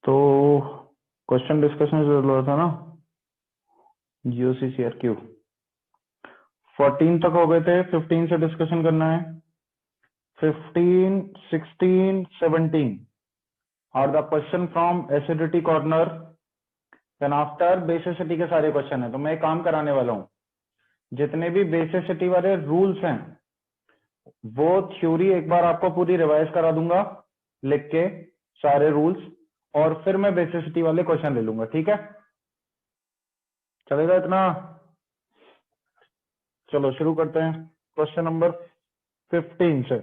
तो question discussion चल रहा था ना, जीओसी सीआरक्यू 14 तक हो गए थे। 15 से डिस्कशन करना है। 15, 16, 17 are the question from acidity corner. Then after basicity के सारे क्वेश्चन है। तो मैं एक काम कराने वाला हूँ, जितने भी बेसिसिटी वाले रूल्स हैं वो थ्योरी एक बार आपको पूरी रिवाइज करा दूंगा लिख के सारे रूल्स, और फिर मैं बेसिसिटी वाले क्वेश्चन ले लूंगा। ठीक है, चलेगा इतना? चलो शुरू करते हैं क्वेश्चन नंबर 15 से।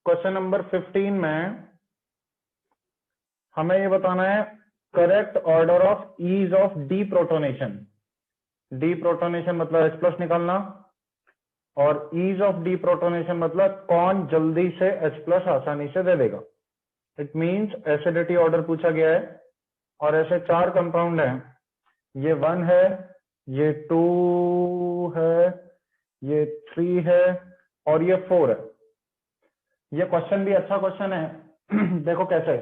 क्वेश्चन नंबर 15 में हमें ये बताना है correct order of ease of deprotonation. Deprotonation मतलब H+ निकालना, और ईज ऑफ डीप्रोटोनेशन मतलब कौन जल्दी से H+ आसानी से दे देगा। इट मींस एसिडिटी ऑर्डर पूछा गया है, और ऐसे 4 कंपाउंड हैं। ये 1 है, ये 2 है, ये 3 है, और ये 4 है। ये क्वेश्चन भी अच्छा क्वेश्चन है। देखो कैसे,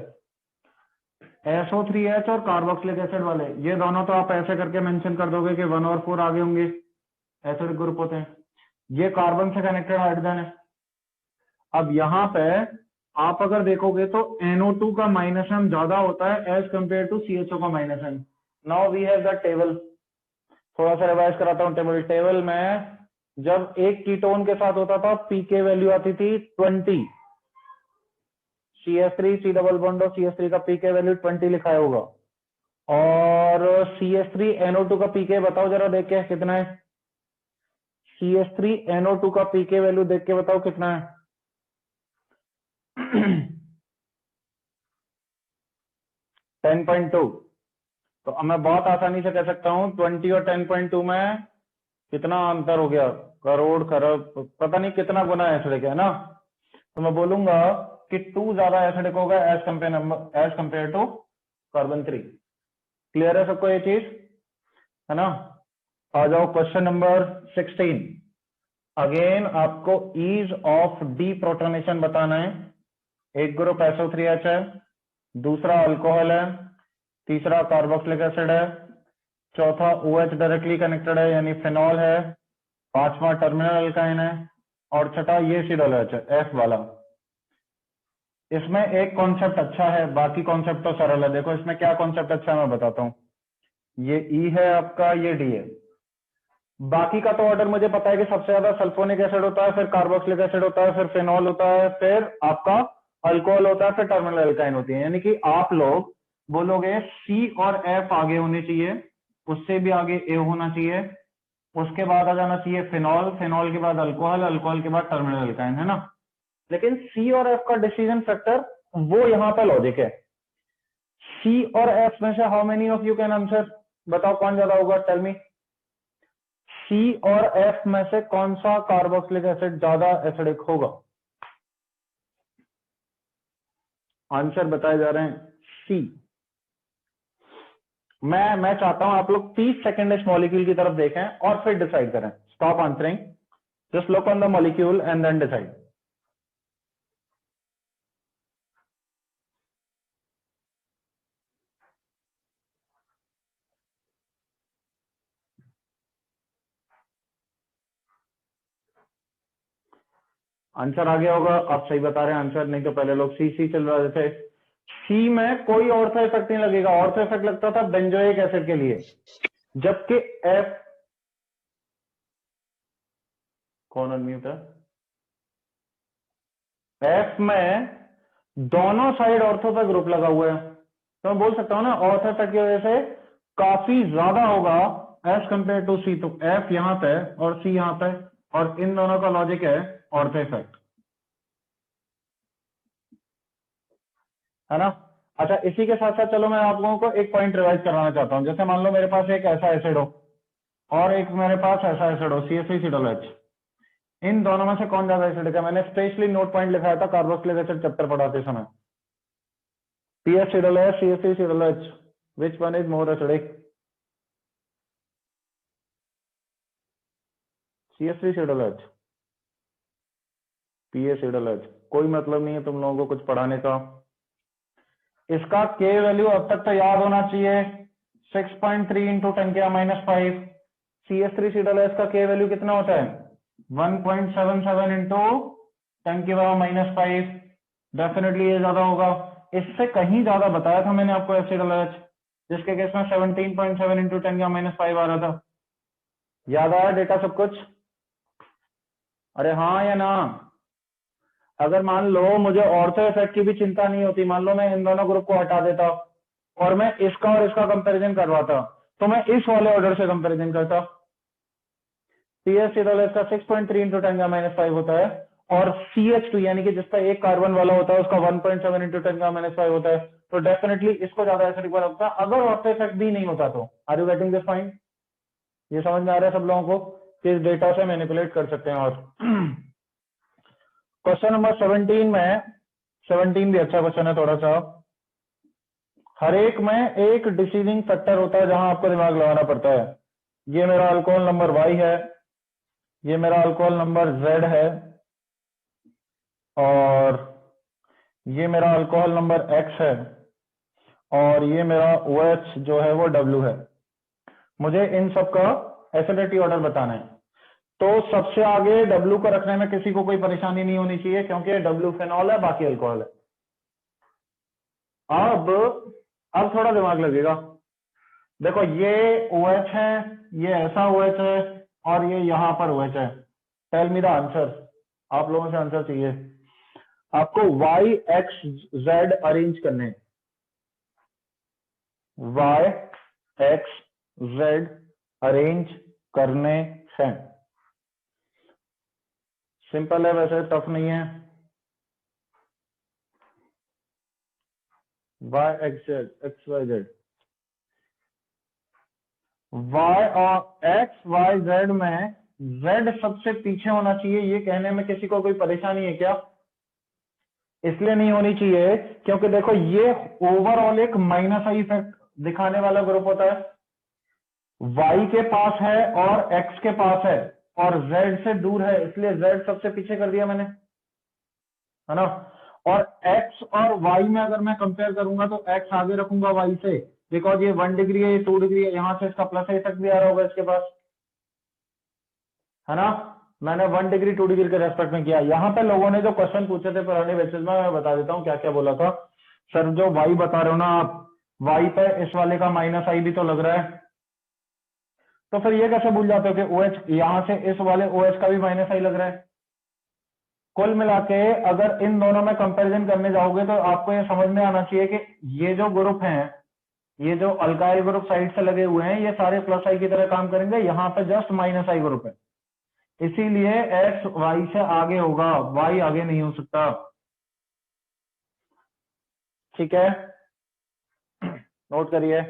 SO3H और कार्बोक्सिलिक एसिड वाले, ये दोनों तो आप ऐसे करके मेंशन कर दोगे कि 1 और 4 आगे होंगे, एसिड ग्रुप होते हैं। ये कार्बन से कनेक्टेड हाइड्रोजन है। अब यहाँ पे आप अगर देखोगे तो NO2 का -M ज्यादा होता है एज कंपेयर टू CHO का -M। Now we have the table. थोड़ा सा रिवाइज कराता हूँ। टेबल में जब एक कीटोन के साथ होता था पीके वैल्यू आती थी 20। CH3 C डबल बॉन्ड और CH3 का पीके वैल्यू 20 लिखा होगा, और CH3NO2 का पीके बताओ जरा देख के कितना है। CH3NO2 का पीके वैल्यू देख के बताओ कितना है। 10.2। तो अब मैं बहुत आसानी से कह सकता हूं 20 और 10.2 में कितना अंतर हो गया, करोड़ खरब पता नहीं कितना गुना एसिडिक है ना। तो मैं बोलूंगा कि 2 ज्यादा एसिडिक होगा as compare to carbon 3। Clear है सबको ये चीज, है ना? आ जाओ क्वेश्चन नंबर 16। अगेन आपको ईज ऑफ डीप्रोटोनेशन बताना है। एक ग्रुप SO3H है, दूसरा अल्कोहल है, तीसरा कार्बोक्सिलिक एसिड है, चौथा OH डायरेक्टली कनेक्टेड है यानी फिनॉल है, पांचवा टर्मिनल अल्काइन है, और छठा ये C+H है, F वाला। इसमें एक कॉन्सेप्ट अच्छा है, बाकी कॉन्सेप्ट तो सरल है। देखो इसमें क्या कॉन्सेप्ट अच्छा है मैं बताता हूं। ये E है आपका, ये D है। बाकी का तो ऑर्डर मुझे पता है कि सबसे ज्यादा सल्फोनिक एसिड होता है, फिर कार्बोक्सिलिक एसिड होता है, फिर फिनॉल होता है, फिर आपका अल्कोहल होता है, फिर टर्मिनल अल्काइन होती है। यानी कि आप लोग बोलोगे C और F आगे होने चाहिए, उससे भी आगे A होना चाहिए, उसके बाद आ जाना चाहिए फिनॉल, फिनॉल के बाद अल्कोहल, अल्कोहल के बाद टर्मिनल अल्काइन, है ना? लेकिन C और F का डिसीजन फैक्टर वो यहां पर लॉजिक है। C और F में से how many of you can answer? बताओ कौन ज्यादा होगा, टेल मी। C और F में से कौन सा कार्बोक्सिलिक एसिड ज्यादा एसिडिक होगा? आंसर बताए जा रहे हैं C। मैं चाहता हूं आप लोग 30 सेकंड इस मॉलिक्यूल की तरफ देखें और फिर डिसाइड करें। Stop answering, just look on the molecule and then decide. Answer आ गया होगा, आप सही बता रहे हैं आंसर, नहीं तो पहले लोग सी चल रहे थे। सी में कोई ऑर्थो इफेक्ट नहीं लगेगा। ऑर्थो इफेक्ट लगता था बेंजोइक एसिड के लिए, जबकि एफ, कौन अनम्यूट है? एफ में दोनों साइड ऑर्थो पे ग्रुप लगा हुआ है, तो मैं बोल सकता हूं ना ऑर्थो इफेक्ट की वजह से काफी ज्यादा होगा एज कंपेयर टू सी। तो एफ यहां पे और सी यहां पे, और इन दोनों का लॉजिक है ऑर्थो इफेक्ट, है ना? अच्छा, इसी के साथ साथ चलो मैं आप लोगों को एक पॉइंट रिवाइज कराना चाहता हूं। जैसे मान लो मेरे पास एक ऐसा एसिड हो और एक मेरे पास ऐसा एसिड हो, CH3CH। इन दोनों में से कौन ज्यादा एसिडिक है? मैंने स्पेशली नोट पॉइंट लिखाया था कार्बोक्सिलिक एसिड चैप्टर पढ़ाते समय। PH CH3CH, which one is more acidic? CH3CH, PH। कोई मतलब नहीं है तुम लोगों को कुछ पढ़ाने का। इसका के वैल्यू अब तक तो याद होना चाहिए, 6.3 इंटू 10⁻⁵। CS3 सीडोलेस का के वैल्यू कितना होता है? 1.77 इंटू 10⁻⁵। डेफिनेटली ये ज्यादा होगा। इससे कहीं ज्यादा बताया था मैंने आपको एसिडोलेस, जिसके केस में 17.7 इंटू 10⁻⁵ आ रहा था। याद आया डेटा सब कुछ? अरे हाँ या ना? अगर मान लो मुझे ऑर्थो इफेक्ट की भी चिंता नहीं होती, मान लो मैं इन दोनों ग्रुप को हटा देता और मैं इसका और इसका कंपैरिजन करवाता, तो मैं इस वाले ऑर्डर से कंपैरिजन करता। CS का 6.3 इंटू 10⁻⁵ होता है, और CH2 यानी कि जिसका एक कार्बन वाला होता है उसका 1.7 इंटू 10⁻⁵ होता है। तो डेफिनेटली इसको ज्यादा एसिडिक बना होता है अगर ऑर्थो इफेक्ट भी नहीं होता तो। Are you getting this point? ये समझ में आ रहा है सब लोगों को कि इस डेटा से मैनिपुलेट कर सकते हैं। और क्वेश्चन नंबर 17 में, 17 भी अच्छा क्वेश्चन है थोड़ा सा। हर एक में एक डिसीडिंग फैक्टर होता है जहां आपको दिमाग लगाना पड़ता है। ये मेरा अल्कोहल नंबर Y है, ये मेरा अल्कोहल नंबर Z है, और ये मेरा अल्कोहल नंबर X है, और ये मेरा OH जो है वो W है। मुझे इन सब का एसिडिटी ऑर्डर बताना है। तो सबसे आगे W को रखने में किसी को कोई परेशानी नहीं होनी चाहिए, क्योंकि W फिनॉल है, बाकी अल्कोहल है। अब थोड़ा दिमाग लगेगा। देखो ये OH है, ये ऐसा OH है, और ये यहां पर OH है। Tell me the answer. आप लोगों से आंसर चाहिए। आपको Y X Z अरेंज करने, Y X Z अरेंज करने हैं। सिंपल है, वैसे टफ नहीं है। Y X Z X Y Z, Y और X Y Z में Z सबसे पीछे होना चाहिए, ये कहने में किसी को कोई परेशानी है क्या? इसलिए नहीं होनी चाहिए क्योंकि देखो ये ओवरऑल एक माइनस आई इफेक्ट दिखाने वाला ग्रुप होता है। Y के पास है और X के पास है, और Z से दूर है, इसलिए Z सबसे पीछे कर दिया मैंने, है ना। और X और Y में अगर मैं कंपेयर करूंगा तो X आगे रखूंगा Y से, बिकॉज ये 1 डिग्री है, ये 2 डिग्री है, यहां से इसका प्लस इफेक्ट भी आ रहा होगा इसके पास, है ना। मैंने 1 डिग्री 2 डिग्री के रेस्पेक्ट में किया। यहाँ पे लोगों ने जो क्वेश्चन पूछे थे पुराने बेसिस में, मैं बता देता हूँ क्या क्या बोला था। सर जो Y बता रहे हो ना आप, Y पे इस वाले का माइनस आई भी तो लग रहा है, तो फिर ये कैसे भूल जाते हो कि OH यहां से इस वाले OH का भी माइनस आई लग रहा है। कुल मिला के अगर इन दोनों में कंपैरिजन करने जाओगे तो आपको ये समझ में आना चाहिए कि ये जो ग्रुप हैं, ये जो अल्काइल ग्रुप साइड से लगे हुए हैं, ये सारे प्लस आई की तरह काम करेंगे। यहाँ पे जस्ट माइनस आई ग्रुप है, इसीलिए X Y से आगे होगा, Y आगे नहीं हो सकता। ठीक है, नोट करिए।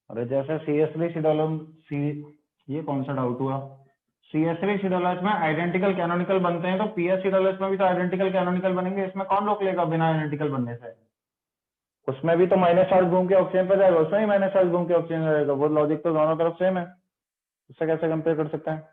अरे जैसे CS3 सिडोलम सी, ये कौन सा डाउट हुआ? CS3 सिडोलस में आइडेंटिकल कैनोनिकल बनते हैं, तो PS सिडोलस में भी तो आइडेंटिकल कैनोनिकल बनेंगे। इसमें कौन रोक लेगा बिना आइडेंटिकल बनने से? उसमें भी तो माइनस चार्ज घूम के ऑक्सीजन पे जाएगा, उसमें ही माइनस चार्ज घूम के ऑक्सीजन रहेगा। वो लॉजिक तो दोनों तरफ सेम है, उससे कैसे कंपेयर कर सकते हैं?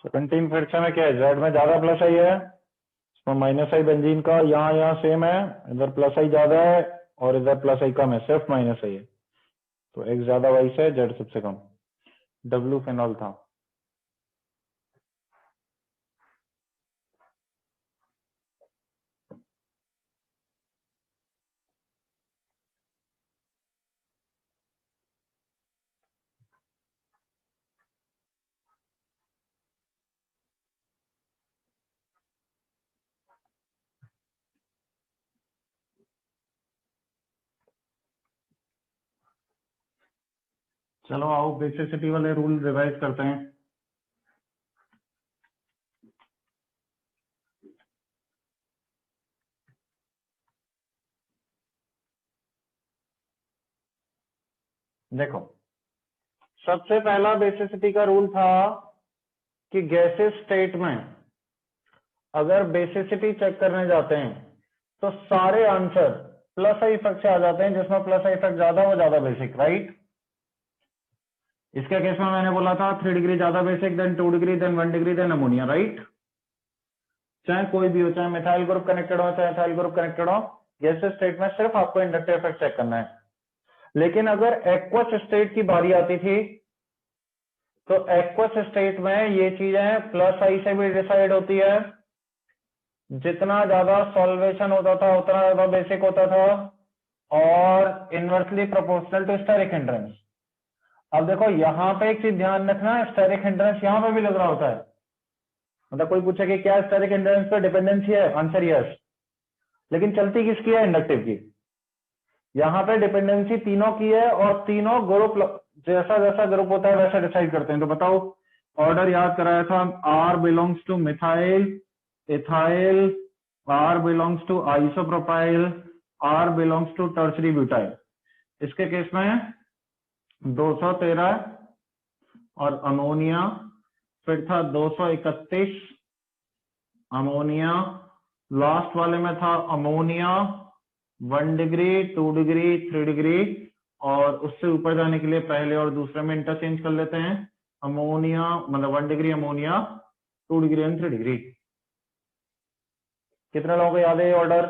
17 फिर से में क्या है, जेड में ज्यादा प्लस आई है, इसमें माइनस आई बेंजीन का, यहाँ सेम है, इधर प्लस आई ज्यादा है और इधर प्लस आई कम है, सिर्फ माइनस आई है, तो एक्स ज्यादा वाई से, जेड सबसे कम। डब्ल्यू फिनॉल था। चलो आओ बेसिसिटी वाले रूल रिवाइज करते हैं। देखो, सबसे पहला बेसिसिटी का रूल था कि गैसेस स्टेट में अगर बेसिसिटी चेक करने जाते हैं तो सारे आंसर प्लस आई इफेक्ट से आ जाते हैं, जिसमें प्लस आई इफेक्ट ज्यादा वो ज्यादा बेसिक, राइट। इसके केस में मैंने बोला था 3 डिग्री ज्यादा basic, then 2 degree, then 1 degree, then ammonia, right. चाहे कोई भी हो, चाहे मिथाइल ग्रुप कनेक्टेड हो, चाहे इथाइल ग्रुप कनेक्टेड हो, गैसेस स्टेट में सिर्फ आपको इंडक्टिव इफेक्ट चेक करना है। लेकिन अगर एक्वस स्टेट की बारी आती थी तो एक्वस स्टेट में ये चीजें प्लस आई से भी डिसाइड होती है, जितना ज्यादा सॉल्वेशन होता था उतना ज्यादा बेसिक होता था, और inversely proportional to steric hindrance. अब देखो यहां पे एक चीज ध्यान रखना, स्टेरिक हिंड्रेंस यहां पे भी लग रहा होता है। मतलब कोई पूछे कि क्या स्टेरिक हिंड्रेंस पे डिपेंडेंसी है, आंसर यस, लेकिन चलती किसकी है, इंडक्टिव की। यहां पे डिपेंडेंसी तीनों की है और तीनों ग्रुप जैसा जैसा ग्रुप होता है वैसा डिसाइड करते हैं। तो बताओ, ऑर्डर याद कराया था, R belongs to methyl, ethyl, R belongs to isopropyl, R belongs to tertiary butyl. इसके केस में 213 और अमोनिया, फिर था 231 अमोनिया, लास्ट वाले में था अमोनिया 1 डिग्री, 2 डिग्री, 3 डिग्री, और उससे ऊपर जाने के लिए पहले और दूसरे में इंटरचेंज कर लेते हैं, अमोनिया मतलब 1 degree ammonia, 2 degree and 3 degree. कितने लोगों को याद है ये ऑर्डर?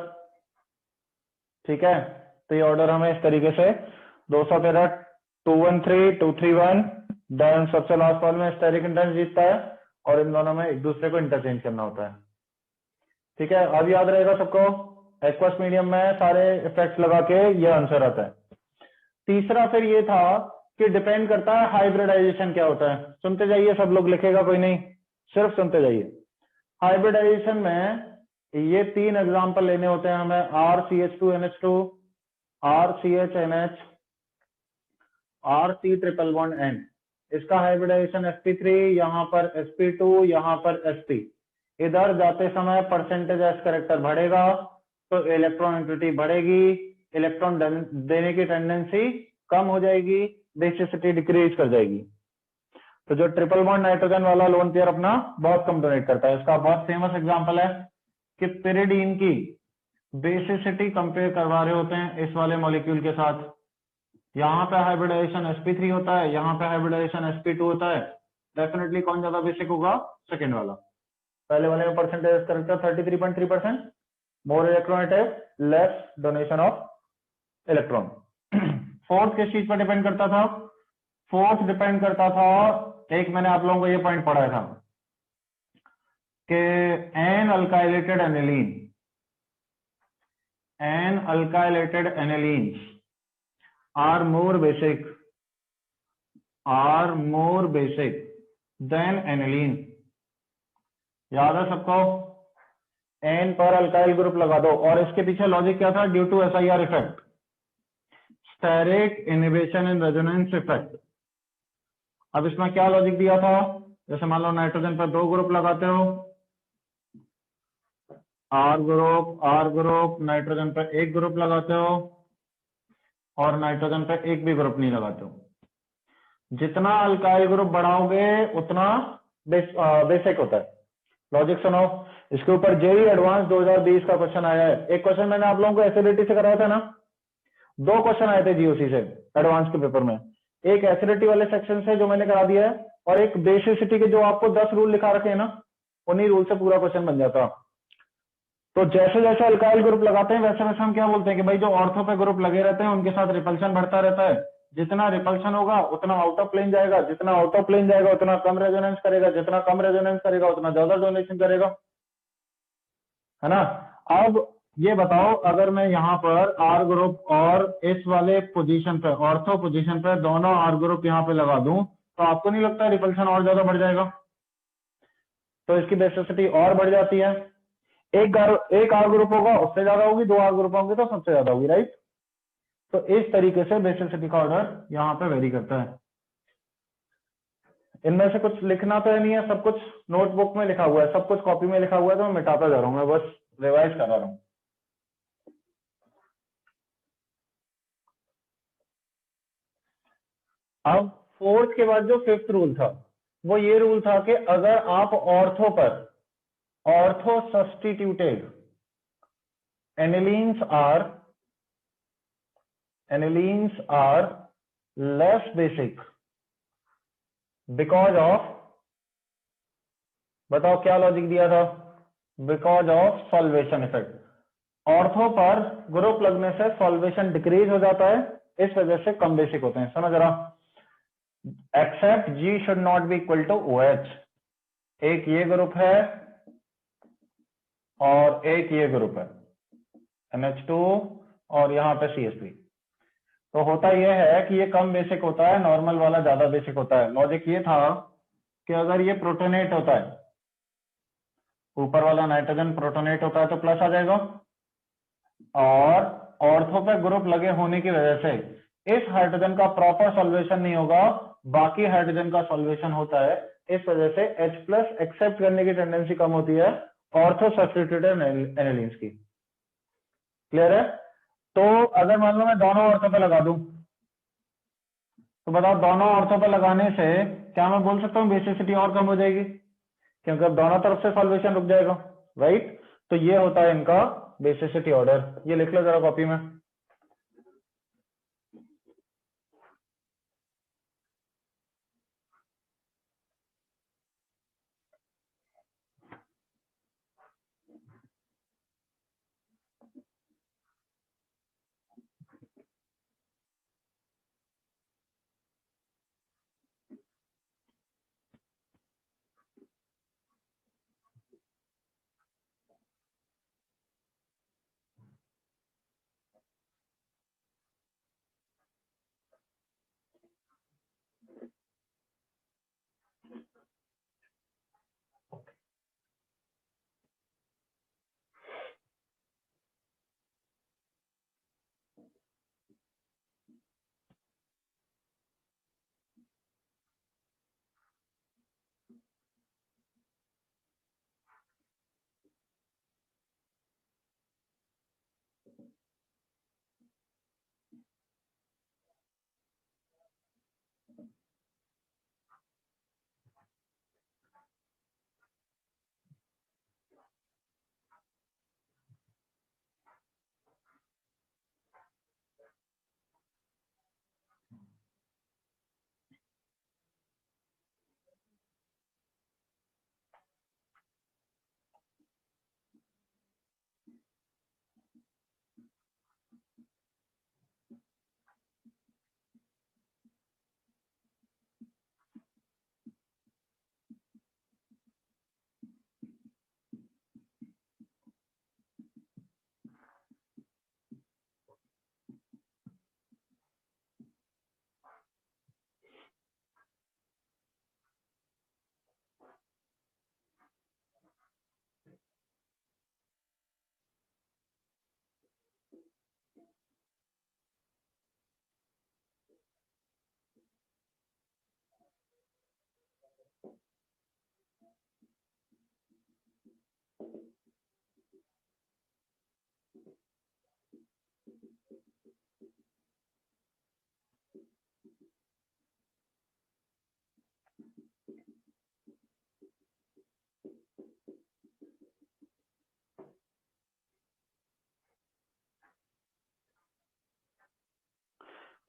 ठीक है, तो ये ऑर्डर हमें इस तरीके से 213, 213, 231, देन सबसे लास्ट वाले में स्टेरिक हिंड्रेंस जीतता है, और इन दोनों में एक दूसरे को इंटरचेंज करना होता है। ठीक है, अब याद रहेगा सबको, एक्वस मीडियम में सारे इफेक्ट्स लगा के ये आंसर आता है। तीसरा फिर ये था कि डिपेंड करता है हाइब्रिडाइजेशन क्या होता है। सुनते जाइए सब लोग, लिखेगा कोई नहीं, सिर्फ सुनते जाइए। हाइब्रिडाइजेशन में ये 3 एग्जांपल लेने होते हैं हमें, RCH2NH2, RCHNH, RC triple bond N। इसका हाइब्रिडाइजेशन sp3, यहाँ पर sp2, यहाँ पर sp। इधर जाते समय परसेंटेज एस करेक्टर बढ़ेगा तो इलेक्ट्रॉन एंटिटी बढ़ेगी, इलेक्ट्रॉन देने की टेंडेंसी कम हो जाएगी, बेसिसिटी डिक्रीज कर जाएगी। तो जो ट्रिपल बॉन्ड नाइट्रोजन वाला लोन पेयर अपना बहुत कम डोनेट करता है। इसका बहुत फेमस एग्जांपल है कि पिरिडीन की बेसिसिटी कंपेयर करवा रहे होते हैं इस वाले मॉलिक्यूल के साथ। यहाँ पे हाइब्रिडाइजेशन sp3 होता है, यहाँ पे हाइब्रिडाइजेशन sp2 होता है। डेफिनेटली कौन ज्यादा बेसिक होगा? सेकेंड वाला। पहले वाले में percentage character 33.3%, more electronegative, less donation of electron. Fourth किस चीज पर डिपेंड करता था? फोर्थ डिपेंड करता था, एक मैंने आप लोगों को ये पॉइंट पढ़ाया था कि N alkylated aniline, N alkylated anilines are more basic than aniline। याद है सबको? एन पर अल्काइल ग्रुप लगा दो, और इसके पीछे लॉजिक क्या था? Due to SIR effect, steric inhibition and resonance effect. अब इसमें क्या लॉजिक दिया था? जैसे मान लो नाइट्रोजन पर 2 ग्रुप लगाते हो, R ग्रुप, नाइट्रोजन पर 1 ग्रुप लगाते हो, और नाइट्रोजन पे एक भी ग्रुप नहीं लगाते हो। जितना अल्काइल ग्रुप बढ़ाओगे उतना बेसिक होता है। लॉजिक सुनो, इसके ऊपर जेईई एडवांस 2020 का क्वेश्चन आया है। एक क्वेश्चन मैंने आप लोगों को एसिडिटी से कराया था ना, 2 क्वेश्चन आए थे जीओसी से एडवांस के पेपर में। एक एसिडिटी वाले सेक्शन से जो मैंने करा दिया है, और एक बेसिसिटी के जो आपको 10 रूल लिखा रखे हैं ना, उन्हीं रूल से पूरा क्वेश्चन बन जाता। तो जैसे जैसे अल्काइल ग्रुप लगाते हैं वैसे वैसे हम क्या बोलते हैं कि भाई जो ऑर्थो पे ग्रुप लगे रहते हैं उनके साथ रिपल्शन बढ़ता रहता है। जितना रिपल्शन होगा उतना आउट ऑफ प्लेन जाएगा, जितना आउट ऑफ प्लेन जाएगा उतना कम रेजोनेंस करेगा, जितना कम रेजोनेंस करेगा उतना ज्यादा डोनेशन करेगा, है ना। अब ये बताओ, अगर मैं यहाँ पर आर ग्रुप और इस वाले पोजीशन पे, ऑर्थो पोजीशन पे दोनों आर ग्रुप यहाँ पे लगा दूं, तो आपको नहीं लगता रिपल्शन और ज्यादा बढ़ जाएगा? तो इसकी बेसिसिटी और बढ़ जाती है। एक आर ग्रुप होगा उससे ज्यादा होगी, दो आर ग्रुप होंगे तो सबसे ज्यादा होगी, राइट। तो इस तरीके से बेसिसिटी का ऑर्डर यहाँ पे वेरी करता है। इनमें से कुछ लिखना तो नहीं है, सब कुछ नोटबुक में लिखा हुआ है, सब कुछ कॉपी में लिखा हुआ है, तो मैं मिटाता जा रहा हूँ, मैं बस रिवाइज कर रहा हूँ। अब फोर्थ के बाद जो फिफ्थ रूल था वो ये रूल था कि अगर आप ऑर्थो पर ortho substituted anilines are less basic because of, बताओ क्या लॉजिक दिया था, because of solvation effect. Ortho पर ग्रुप लगने से सॉल्वेशन डिक्रीज हो जाता है, इस वजह से कम बेसिक होते हैं। समझ रहा, except G should not be equal to O H. एक ये ग्रुप है और एक ये ग्रुप है NH2 और यहाँ पे CH3। तो होता यह है कि ये कम बेसिक होता है, नॉर्मल वाला ज्यादा बेसिक होता है। लॉजिक ये था कि अगर ये प्रोटोनेट होता है, ऊपर वाला नाइट्रोजन प्रोटोनेट होता है तो प्लस आ जाएगा, और ऑर्थो पे ग्रुप लगे होने की वजह से इस हाइड्रोजन का प्रॉपर सॉल्वेशन नहीं होगा, बाकी हाइड्रोजन का सॉल्वेशन होता है। इस वजह से H प्लस एक्सेप्ट करने की टेंडेंसी कम होती है ऑर्थो सब्स्टिट्यूटेड एनिलीन्स की। क्लियर है? तो अगर मान लो मैं दोनों ऑर्थो पे लगा दूं, तो बताओ दोनों ऑर्थो पे लगाने से क्या मैं बोल सकता हूँ बेसिसिटी और कम हो जाएगी? क्योंकि अब दोनों तरफ से सॉल्वेशन रुक जाएगा, राइट। तो ये होता है इनका बेसिसिटी ऑर्डर। ये लिख लो जरा कॉपी में।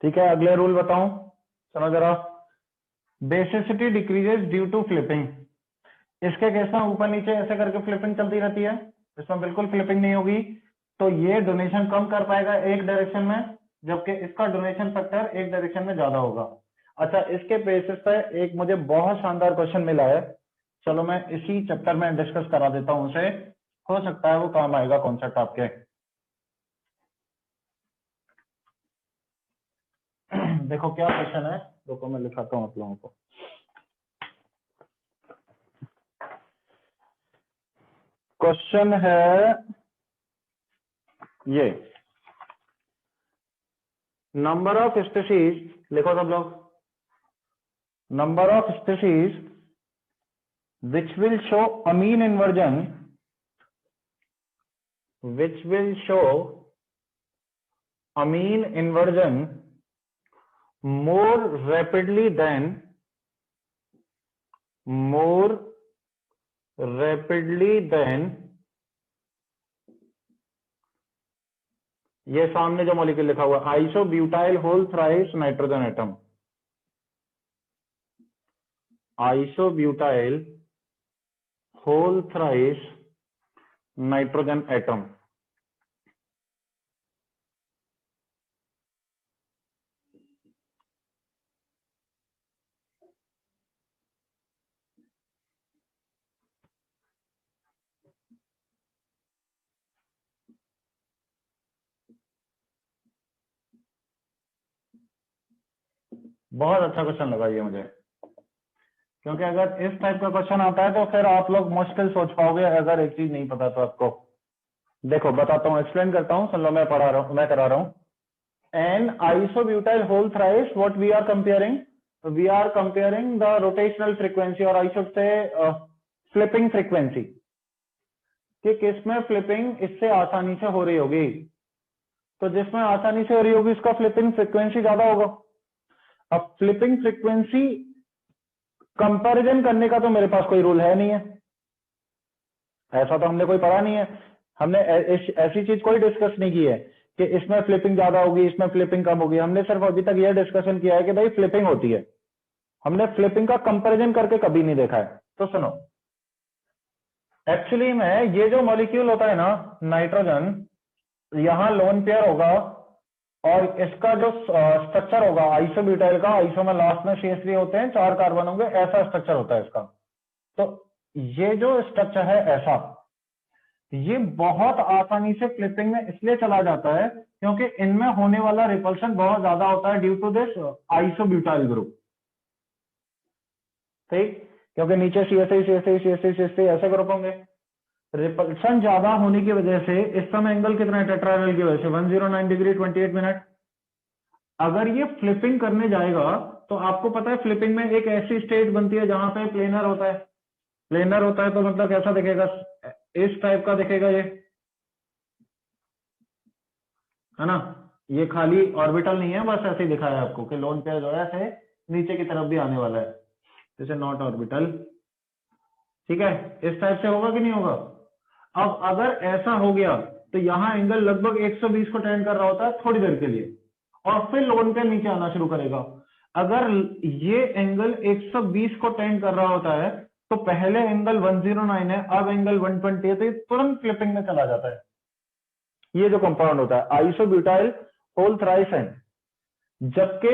ठीक है, अगले रूल बताऊं, सुनो जरा। Basicity decreases due to flipping. इसके केस में ऊपर नीचे ऐसे करके फ्लिपिंग चलती रहती है, इसमें बिल्कुल फ्लिपिंग नहीं होगी, तो ये डोनेशन कम कर पाएगा एक डायरेक्शन में, जबकि इसका डोनेशन फैक्टर एक डायरेक्शन में ज्यादा होगा। अच्छा, इसके बेसिस पे एक मुझे बहुत शानदार क्वेश्चन मिला है, चलो मैं इसी चैप्टर में डिस्कस करा देता हूं उसे, हो सकता है वो काम आएगा कॉन्सेप्ट आपके। देखो क्या क्वेश्चन है, रुको मैं लिखाता हूं आप लोगों को। क्वेश्चन है ये, नंबर ऑफ स्पीशीज, लिखो सब लोग, number of species which will show a mean inversion, which will show a mean inversion more rapidly than, more rapidly than, ये सामने जो मॉलिक्यूल लिखा हुआ है isobutyl whole thrice nitrogen atom, isobutyl whole thrice nitrogen atom. बहुत अच्छा question लगा ये मुझे, क्योंकि अगर इस टाइप का क्वेश्चन आता है तो फिर आप लोग मुश्किल सोच पाओगे अगर एक चीज नहीं पता तो आपको। देखो बताता हूँ, एक्सप्लेन करता हूँ, सुन लो, मैं पढ़ा रहा हूँ, मैं करा रहा हूँ। N isobutyl whole thrice, what we are comparing, we are comparing the rotational frequency, और I should say flipping frequency, कि किसमें फ्लिपिंग इससे आसानी से हो रही होगी, तो जिसमें आसानी से हो रही होगी उसका फ्लिपिंग फ्रीक्वेंसी ज्यादा होगा। अब फ्लिपिंग फ्रीक्वेंसी कंपैरिजन करने का तो मेरे पास कोई रूल है नहीं है, ऐसा तो हमने कोई पढ़ा नहीं है, हमने ऐसी चीज कोई डिस्कस नहीं की है कि इसमें फ्लिपिंग ज्यादा होगी इसमें फ्लिपिंग कम होगी। हमने सिर्फ अभी तक यह डिस्कशन किया है कि भाई फ्लिपिंग होती है, हमने फ्लिपिंग का कंपैरिजन करके कभी नहीं देखा है। तो सुनो, एक्चुअली में ये जो मॉलिक्यूल होता है ना नाइट्रोजन, यहां लोन पेयर होगा और इसका जो स्ट्रक्चर होगा आइसोब्यूटाइल का, आइसो में लास्ट में CH3 होते हैं, 4 कार्बन होंगे, ऐसा स्ट्रक्चर होता है इसका। तो ये जो स्ट्रक्चर है ऐसा, ये बहुत आसानी से फ्लिपिंग में इसलिए चला जाता है क्योंकि इनमें होने वाला रिपल्शन बहुत ज्यादा होता है due to this isobutyl group, ठीक, क्योंकि नीचे CH3 ऐसे ग्रुप होंगे, रिपल्शन ज्यादा होने की वजह से इस समय एंगल कितना है टेट्राहेड्रल की वजह से 109 डिग्री 28 मिनट। अगर ये फ्लिपिंग करने जाएगा तो आपको पता है फ्लिपिंग में एक ऐसी स्टेट बनती है जहां पे प्लेनर होता है, प्लेनर होता है तो मतलब कैसा दिखेगा, इस टाइप का दिखेगा ये, है ना, ये खाली ऑर्बिटल नहीं है, बस ऐसे ही दिखाया है आपको कि लोन पेयर जो है ऐसे नीचे की तरफ भी आने वाला है, जैसे नॉट ऑर्बिटल, ठीक है, इस टाइप से होगा कि नहीं होगा। अब अगर ऐसा हो गया तो यहां एंगल लगभग 120 को टेंड कर रहा होता है थोड़ी देर के लिए, और फिर लोन पेयर नीचे आना शुरू करेगा। अगर ये एंगल 120 को टेंड कर रहा होता है तो पहले एंगल 109 है, अब एंगल 120 है, तो ये तुरंत फ्लिपिंग में चला जाता है। ये जो कंपाउंड होता है आइसोब्यूटाइल होल थ्राइस है, जबकि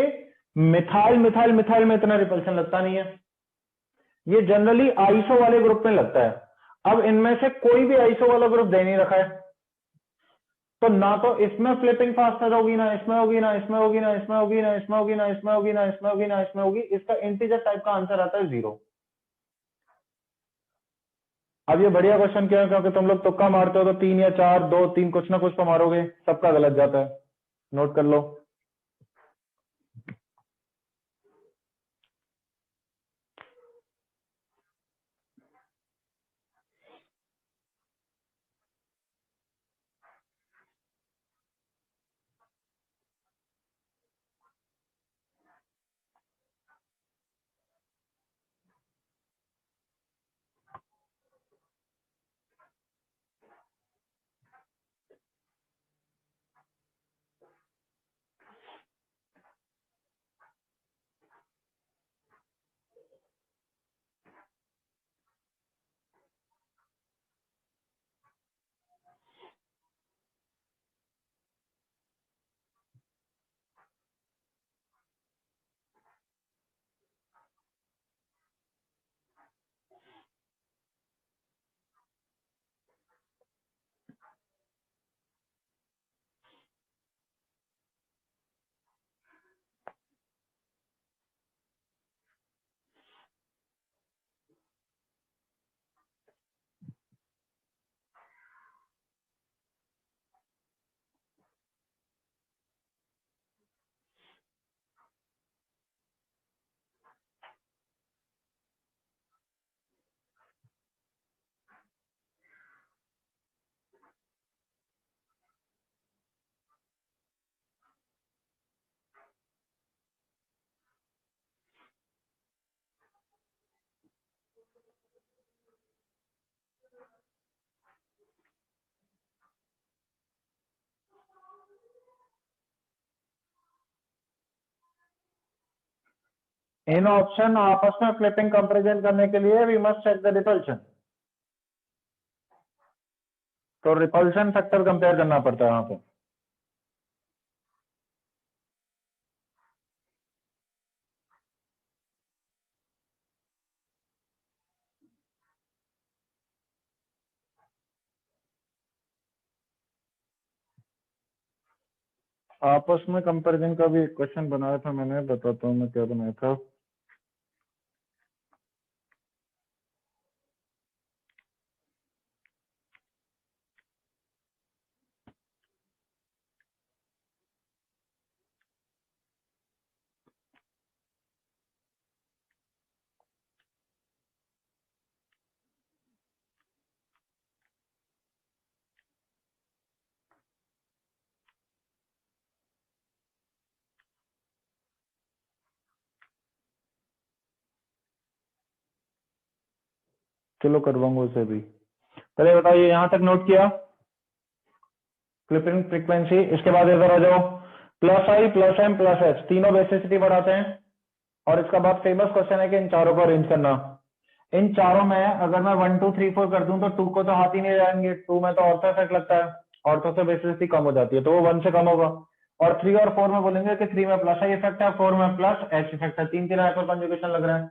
मिथाइल मिथाइल मिथाइल में इतना रिपल्शन लगता नहीं है, ये जनरली आइसो वाले ग्रुप में लगता है। अब इनमें से कोई भी आइसो वाला ग्रुप दे नहीं रखा है, तो ना तो इसमें फ्लिपिंग फास्टर होगी, ना इसमें होगी, ना इसमें होगी, ना इसमें होगी, ना इसमें होगी, ना इसमें होगी, ना इसमें होगी, ना इसमें होगी, इसका इंटीजर टाइप का आंसर आता है 0। अब ये बढ़िया क्वेश्चन क्यों है, क्योंकि तुम लोग तुक्का मारते हो तो 3 या 4, 2 3 कुछ ना कुछ तो मारोगे, सबका गलत जाता है, नोट कर लो। इन ऑप्शन आपस में फ्लिपिंग कंपैरिजन करने के लिए we must check the repulsion. तो रिपल्शन फैक्टर कंपेयर करना पड़ता है यहाँ पे। आपस में कंपैरिजन का भी एक क्वेश्चन बनाया था मैंने, बताता हूँ मैं क्या बनाया था। चलो करवाऊंगा उसे भी। पहले बताइए यहाँ तक नोट किया क्लिपिंग फ्रीक्वेंसी। इसके बाद इधर आ जाओ, प्लस आई प्लस एम प्लस एच तीनों बेसिसिटी बढ़ाते हैं। और इसका बाद फेमस क्वेश्चन है कि इन चारों को अरेंज करना। इन चारों में अगर मैं 1 2 3 4 कर दूं तो 2 को तो हाथ ही नहीं जाएंगे, 2 में तो ऑर्थो इफेक्ट लगता है, ऑर्थो से बेसिसिटी कम हो जाती है तो वो 1 से कम होगा। और 3 और 4 में बोलेंगे कि 3 में प्लस आई इफेक्ट है, 4 में प्लस एच इफेक्ट है, तीन तीन हाइपर कंजुगेशन लग रहे हैं।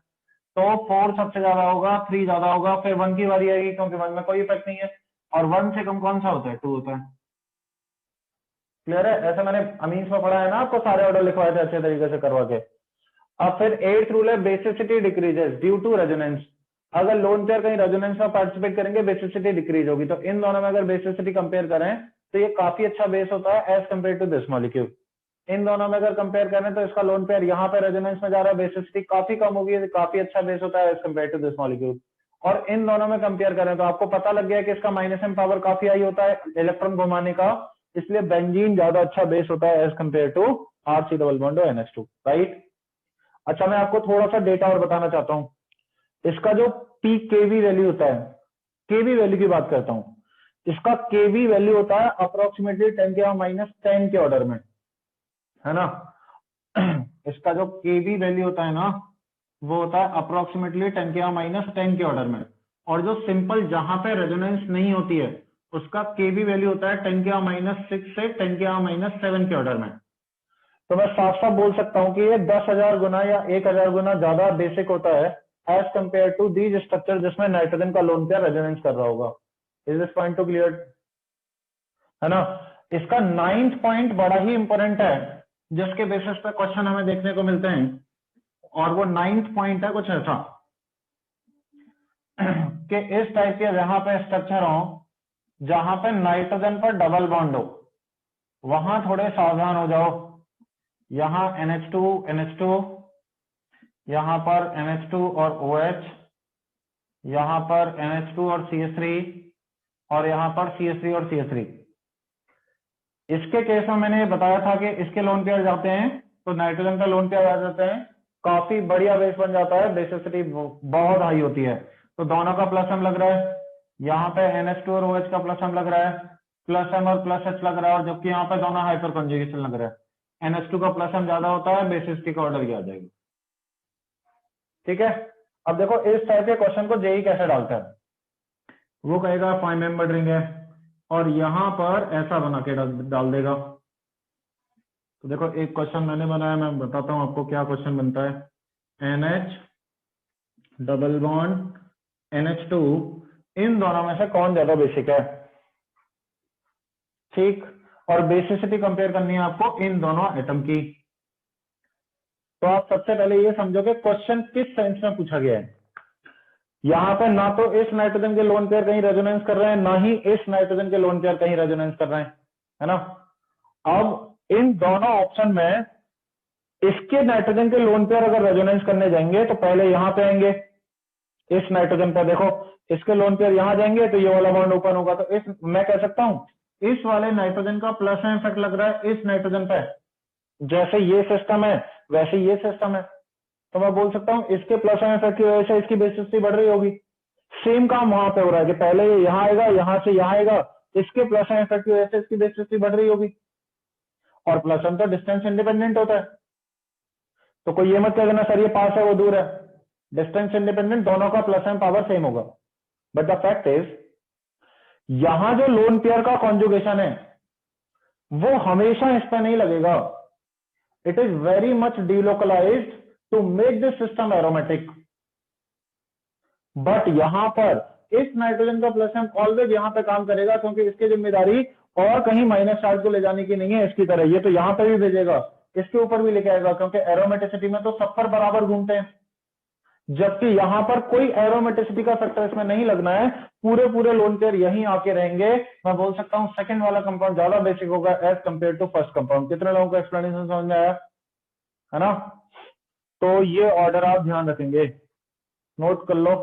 तो 4 सबसे ज्यादा होगा, 3 ज्यादा होगा, फिर 1 की बारी आएगी क्योंकि 1 में कोई इफेक्ट नहीं है। और 1 से कम कौन सा होता है? 2 होता है। क्लियर है? ऐसा मैंने अमीन्स में पढ़ा है ना, आपको सारे ऑर्डर लिखवाए थे अच्छे तरीके से करवा के। अब फिर 8th रूल है basicity decreases due to resonance. अगर लोन पेयर कहीं रेजोनेंस में पार्टिसिपेट करेंगे बेसिसिटी डिक्रीज होगी। तो इन दोनों में अगर बेसिसिटी कंपेयर करें तो ये काफी अच्छा बेस होता है as compare to this molecule. इन दोनों में अगर कंपेयर करें तो इसका लोन पेयर यहाँ पे रेजोनेंस में जा रहा है, बेसिसिटी काफी कम होगी, काफी अच्छा बेस होता है as compare to this molecule. और इन दोनों में कंपेयर करें तो आपको पता लग गया कि इसका माइनस एम पावर काफी हाई होता है इलेक्ट्रॉन घुमाने का, इसलिए बेंजीन ज्यादा अच्छा बेस होता है as compare to RC double bond और NH2, राइट। अच्छा मैं आपको थोड़ा सा डेटा और बताना चाहता हूं। इसका जो पीक केवी वैल्यू होता है, केवी वैल्यू की बात करता हूं, इसका केवी वैल्यू होता है अप्रोक्सीमेटली 10⁻⁻10 के ऑर्डर में, है ना। इसका जो केवी वैल्यू होता है ना वो होता है अप्रोक्सीमेटली 10⁻⁻10 के ऑर्डर में। और जो सिंपल जहां पे रेजोनेंस नहीं होती है उसका केवी वैल्यू होता है 10⁻⁻6 से 10⁻⁻7 के ऑर्डर में। तो मैं साफ साफ बोल सकता हूं कि ये 10,000 गुना या 1,000 गुना ज्यादा बेसिक होता है as compare to these structure जिसमें नाइट्रोजन का लोन पेयर रेजोनेंस कर रहा होगा। Is this point to clear? है ना। इसका 9th पॉइंट बड़ा ही इंपॉर्टेंट है जिसके बेसिस पे क्वेश्चन हमें देखने को मिलते हैं। और वो 9th पॉइंट है कुछ ऐसा कि इस टाइप के जहां पे स्ट्रक्चर हो जहां पे नाइट्रोजन पर डबल बॉन्ड हो वहां थोड़े सावधान हो जाओ। यहां NH2 NH2, यहां पर NH2 और OH, यहां पर NH2 और CH3 और यहां पर CH3 और CH3। इसके केस में मैंने बताया था कि इसके लोन पेयर जाते हैं तो नाइट्रोजन का लोन पेयर आ जाते हैं, काफी बढ़िया बेस बन जाता है, बेसिसिटी बहुत हाई होती है। तो दोनों का प्लस एम लग रहा है, यहाँ पे NH2 और OH का प्लस एम लग रहा है, प्लस एम और प्लस एच लग रहा है, और जबकि यहाँ पे दोनों हाइपर कंजुगेशन लग रहा है। NH2 का प्लस एम ज्यादा होता है, बेसिसिटी का ऑर्डर आ जाएगी। ठीक है। अब देखो इस टाइप के क्वेश्चन को जेई कैसे डालता है, वो कहेगा 5 मेंबर रिंग है और यहां पर ऐसा बना के डाल देगा। तो देखो एक क्वेश्चन मैंने बनाया, मैं बताता हूं आपको क्या क्वेश्चन बनता है। NH डबल बॉन्ड NH2, इन दोनों में से कौन ज्यादा बेसिक है? ठीक। और बेसिसिटी कंपेयर करनी है आपको इन दोनों एटम की। तो आप सबसे पहले ये समझो कि क्वेश्चन किस सेंस में पूछा गया है। यहां पे ना तो इस नाइट्रोजन के लोन पेयर कहीं रेजोनेंस कर रहे हैं, ना ही इस नाइट्रोजन के लोन पेयर कहीं रेजोनेंस कर रहे हैं, है ना। अब इन दोनों ऑप्शन में इसके नाइट्रोजन के लोन पेयर अगर रेजोनेंस करने जाएंगे तो पहले यहां पे आएंगे, इस नाइट्रोजन पर देखो इसके लोन पेयर यहां जाएंगे तो ये वाला बॉन्ड ओपन होगा। तो इस मैं कह सकता हूं इस वाले नाइट्रोजन का प्लस में इफेक्ट लग रहा है इस नाइट्रोजन पे, जैसे ये सिस्टम है वैसे ये सिस्टम है। तो मैं बोल सकता हूं इसके प्लस में इफेक्ट की वजह से इसकी बेसिसिटी बढ़ रही होगी। सेम काम वहां पे हो रहा है कि पहले ये यहां आएगा, यहां से यहां आएगा, इसके प्लस में इफेक्ट की वजह से इसकी बेसिसिटी बढ़ रही होगी। और प्लस वन तो डिस्टेंस इंडिपेंडेंट होता है। तो कोई ये मत कह देना सर ये पास है वो दूर है, डिस्टेंस इंडिपेंडेंट दोनों का प्लस एम पावर सेम होगा। बट द फैक्ट इज यहां जो लोन पेयर का कॉन्जुगेशन है वो हमेशा इस पे नहीं लगेगा। It is very much delocalised to make this system aromatic. But यहां पर इस नाइट्रोजन का प्लस एम ऑलवेज यहां पे काम करेगा, क्योंकि इसकी जिम्मेदारी और कहीं माइनस चार्ज को ले जाने की नहीं है इसकी तरह। ये तो यहां पे भी भेजेगा, इसके ऊपर भी लेके आएगा, क्योंकि एरोमेटिसिटी में तो सब पर बराबर घूमते हैं। जबकि यहां पर कोई एरोमेटिसिटी का फैक्टर इसमें नहीं लगना है, पूरे पूरे लोन पेयर यहीं आके रहेंगे। मैं बोल सकता हूं सेकंड वाला कंपाउंड ज्यादा बेसिक होगा as compare to first compound. कितने लोगों को एक्सप्लेनेशन समझ में आया है ना? तो ये ऑर्डर आप ध्यान रखेंगे, नोट कर लो,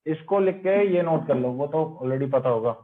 इसको लिख के ये नोट कर लो, वो तो ऑलरेडी पता होगा।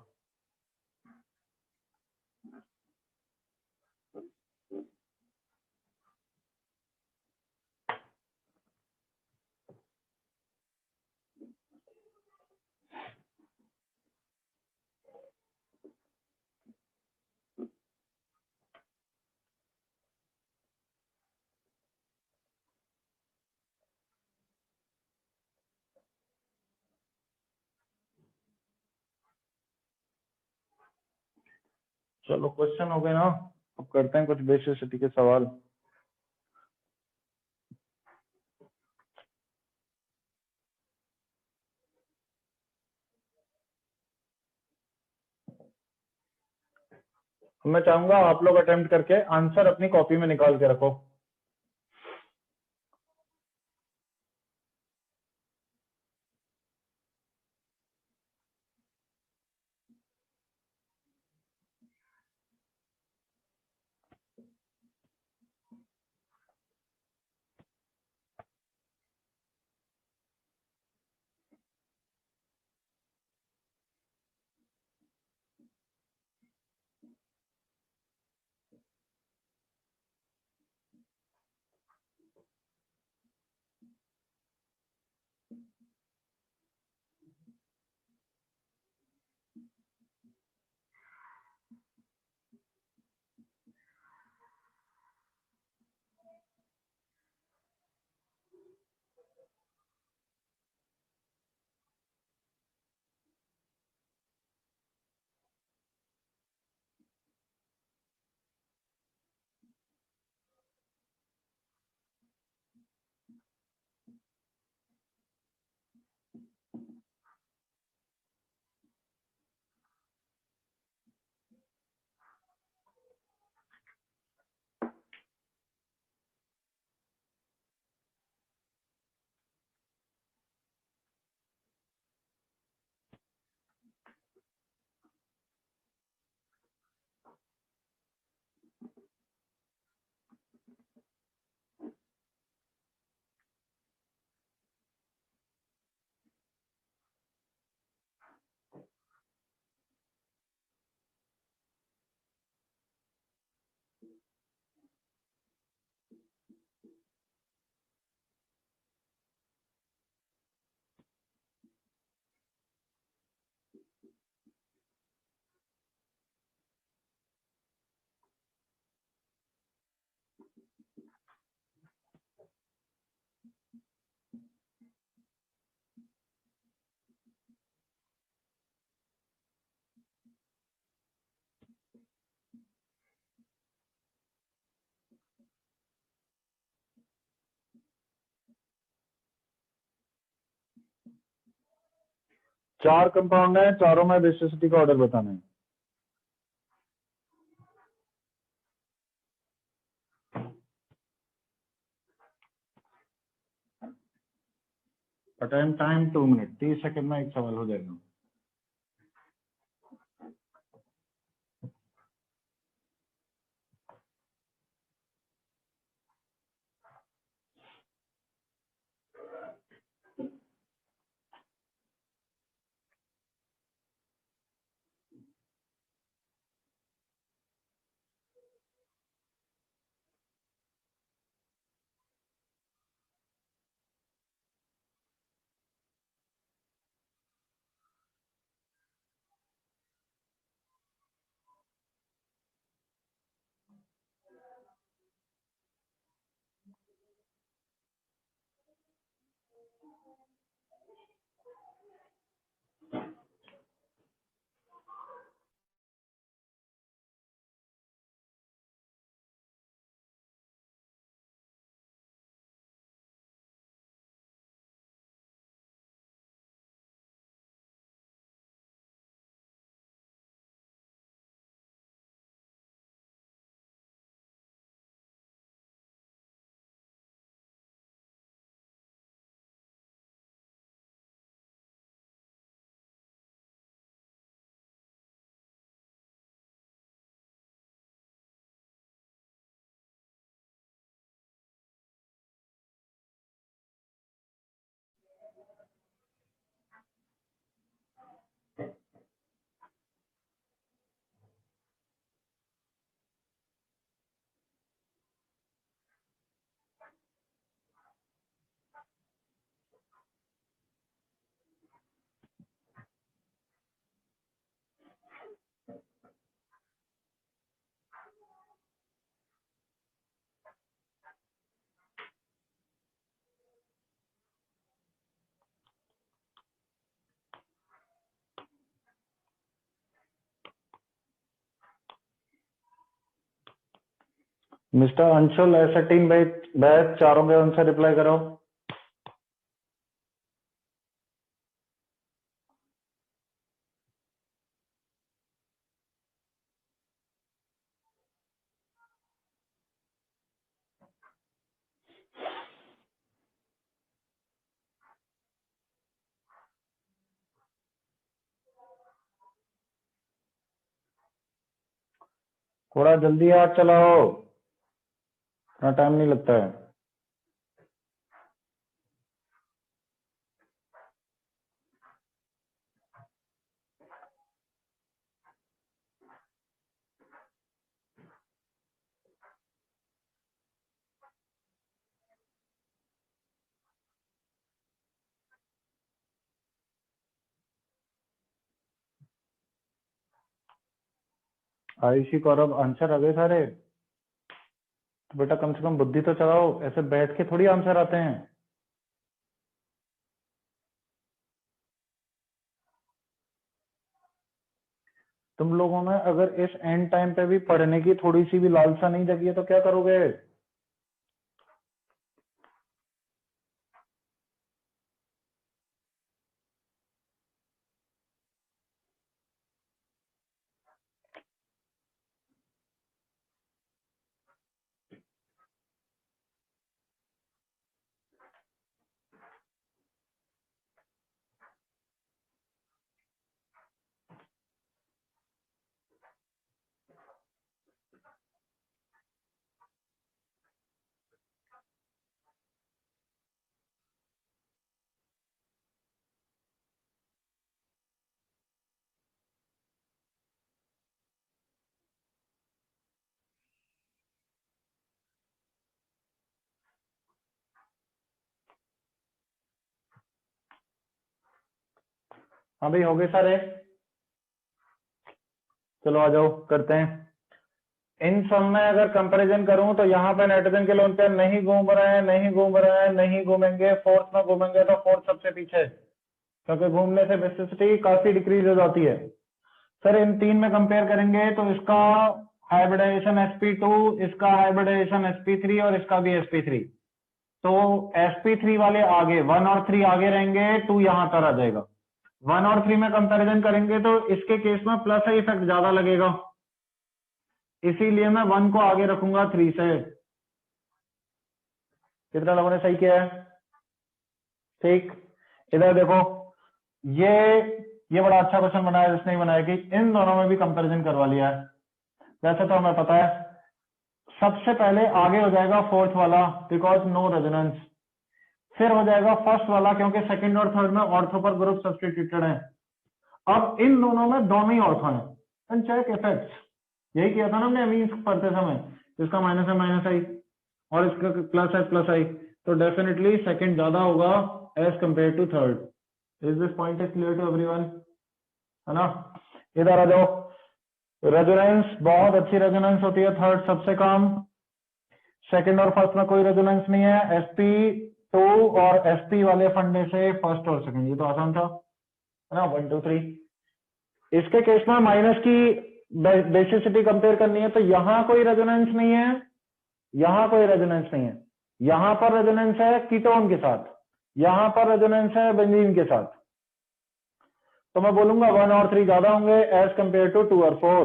चलो क्वेश्चन हो गए ना, अब करते हैं कुछ बेसिसिटी के सवाल। मैं चाहूंगा आप लोग अटेम्प्ट करके आंसर अपनी कॉपी में निकाल के रखो। चार कंपाउंड है, चारों में बेसिसिटी का ऑर्डर बताना है। टाइम टाइम 2 मिनट, 30 सेकंड में एक सवाल हो जाएगा। मिस्टर अंशुल एसेटीन बैच चारों के आंसर रिप्लाई करो। थोड़ा जल्दी हाथ चलाओ, इतना टाइम नहीं लगता है। आयुषी कौरव आंसर आ गए सारे? तो बेटा कम से कम बुद्धि तो चलाओ, ऐसे बैठ के थोड़ी आंसर आते हैं। तुम लोगों में अगर इस एंड टाइम पे भी पढ़ने की थोड़ी सी भी लालसा नहीं जगी है तो क्या करोगे? हाँ भाई, हो गए सारे? चलो आ जाओ, करते हैं। इन सब में अगर कंपैरिजन करूं तो यहाँ पे नाइट्रोजन के लोन पे नहीं घूम रहे हैं, नहीं घूम रहे हैं, नहीं घूमेंगे। फोर्थ में घूमेंगे तो फोर्थ सबसे पीछे है, क्योंकि घूमने से बेसिसिटी काफी डिक्रीज हो जाती है। सर इन तीन में कंपेयर करेंगे तो इसका हाइब्रिडाइजेशन sp2, इसका हाइब्रिडाइजेशन sp3 और इसका भी sp3। तो sp3 वाले आगे, 1 और 3 आगे रहेंगे, 2 यहां पर आ जाएगा। 1 और 3 में कंपैरिजन करेंगे तो इसके केस में प्लस इफेक्ट ज्यादा लगेगा, इसीलिए मैं 1 को आगे रखूंगा 3 से। कितना लोगों ने सही किया है? ठीक। इधर देखो, ये ये बड़ा अच्छा क्वेश्चन बनाया जिसने बनाया कि इन दोनों में भी कंपैरिजन करवा लिया है। वैसे तो हमें पता है सबसे पहले आगे हो जाएगा फोर्थ वाला, बिकॉज नो रेजोनेंस। फिर हो जाएगा फर्स्ट वाला, क्योंकि सेकंड और थर्ड में ऑर्थो पर ग्रुप सब्स्टिट्यूटेड है। अब इन दोनों में दोनों ही ऑर्थो है। एंड चेक इफेक्ट्स, यही किया था ना हमने अमीन्स पढ़ते समय। इसका माइनस है माइनस आई, और इसका प्लस है प्लस आई, तो डेफिनेटली सेकंड ज्यादा होगा as compare to third. Is this point is clear to everyone? है ना? इधर आ जाओ। रेजोनेंस, बहुत अच्छी रेजोनेंस होती है थर्ड सबसे कम। सेकंड और फर्स्ट में कोई रेजोनेंस नहीं है। sp2 और sp वाले फंडे से फर्स्ट और सेकंड, ये तो आसान था, है ना? 1 2 3। इसके केस में माइनस की बेसिसिटी कंपेयर करनी है तो यहां कोई रेजोनेंस नहीं है, यहां कोई रेजोनेंस नहीं है। यहां पर रेजोनेंस है कीटोन के साथ, यहां पर रेजोनेंस है बेंजीन के साथ। तो मैं बोलूंगा 1 और 3 ज्यादा होंगे एज कंपेयर टू 2 और 4।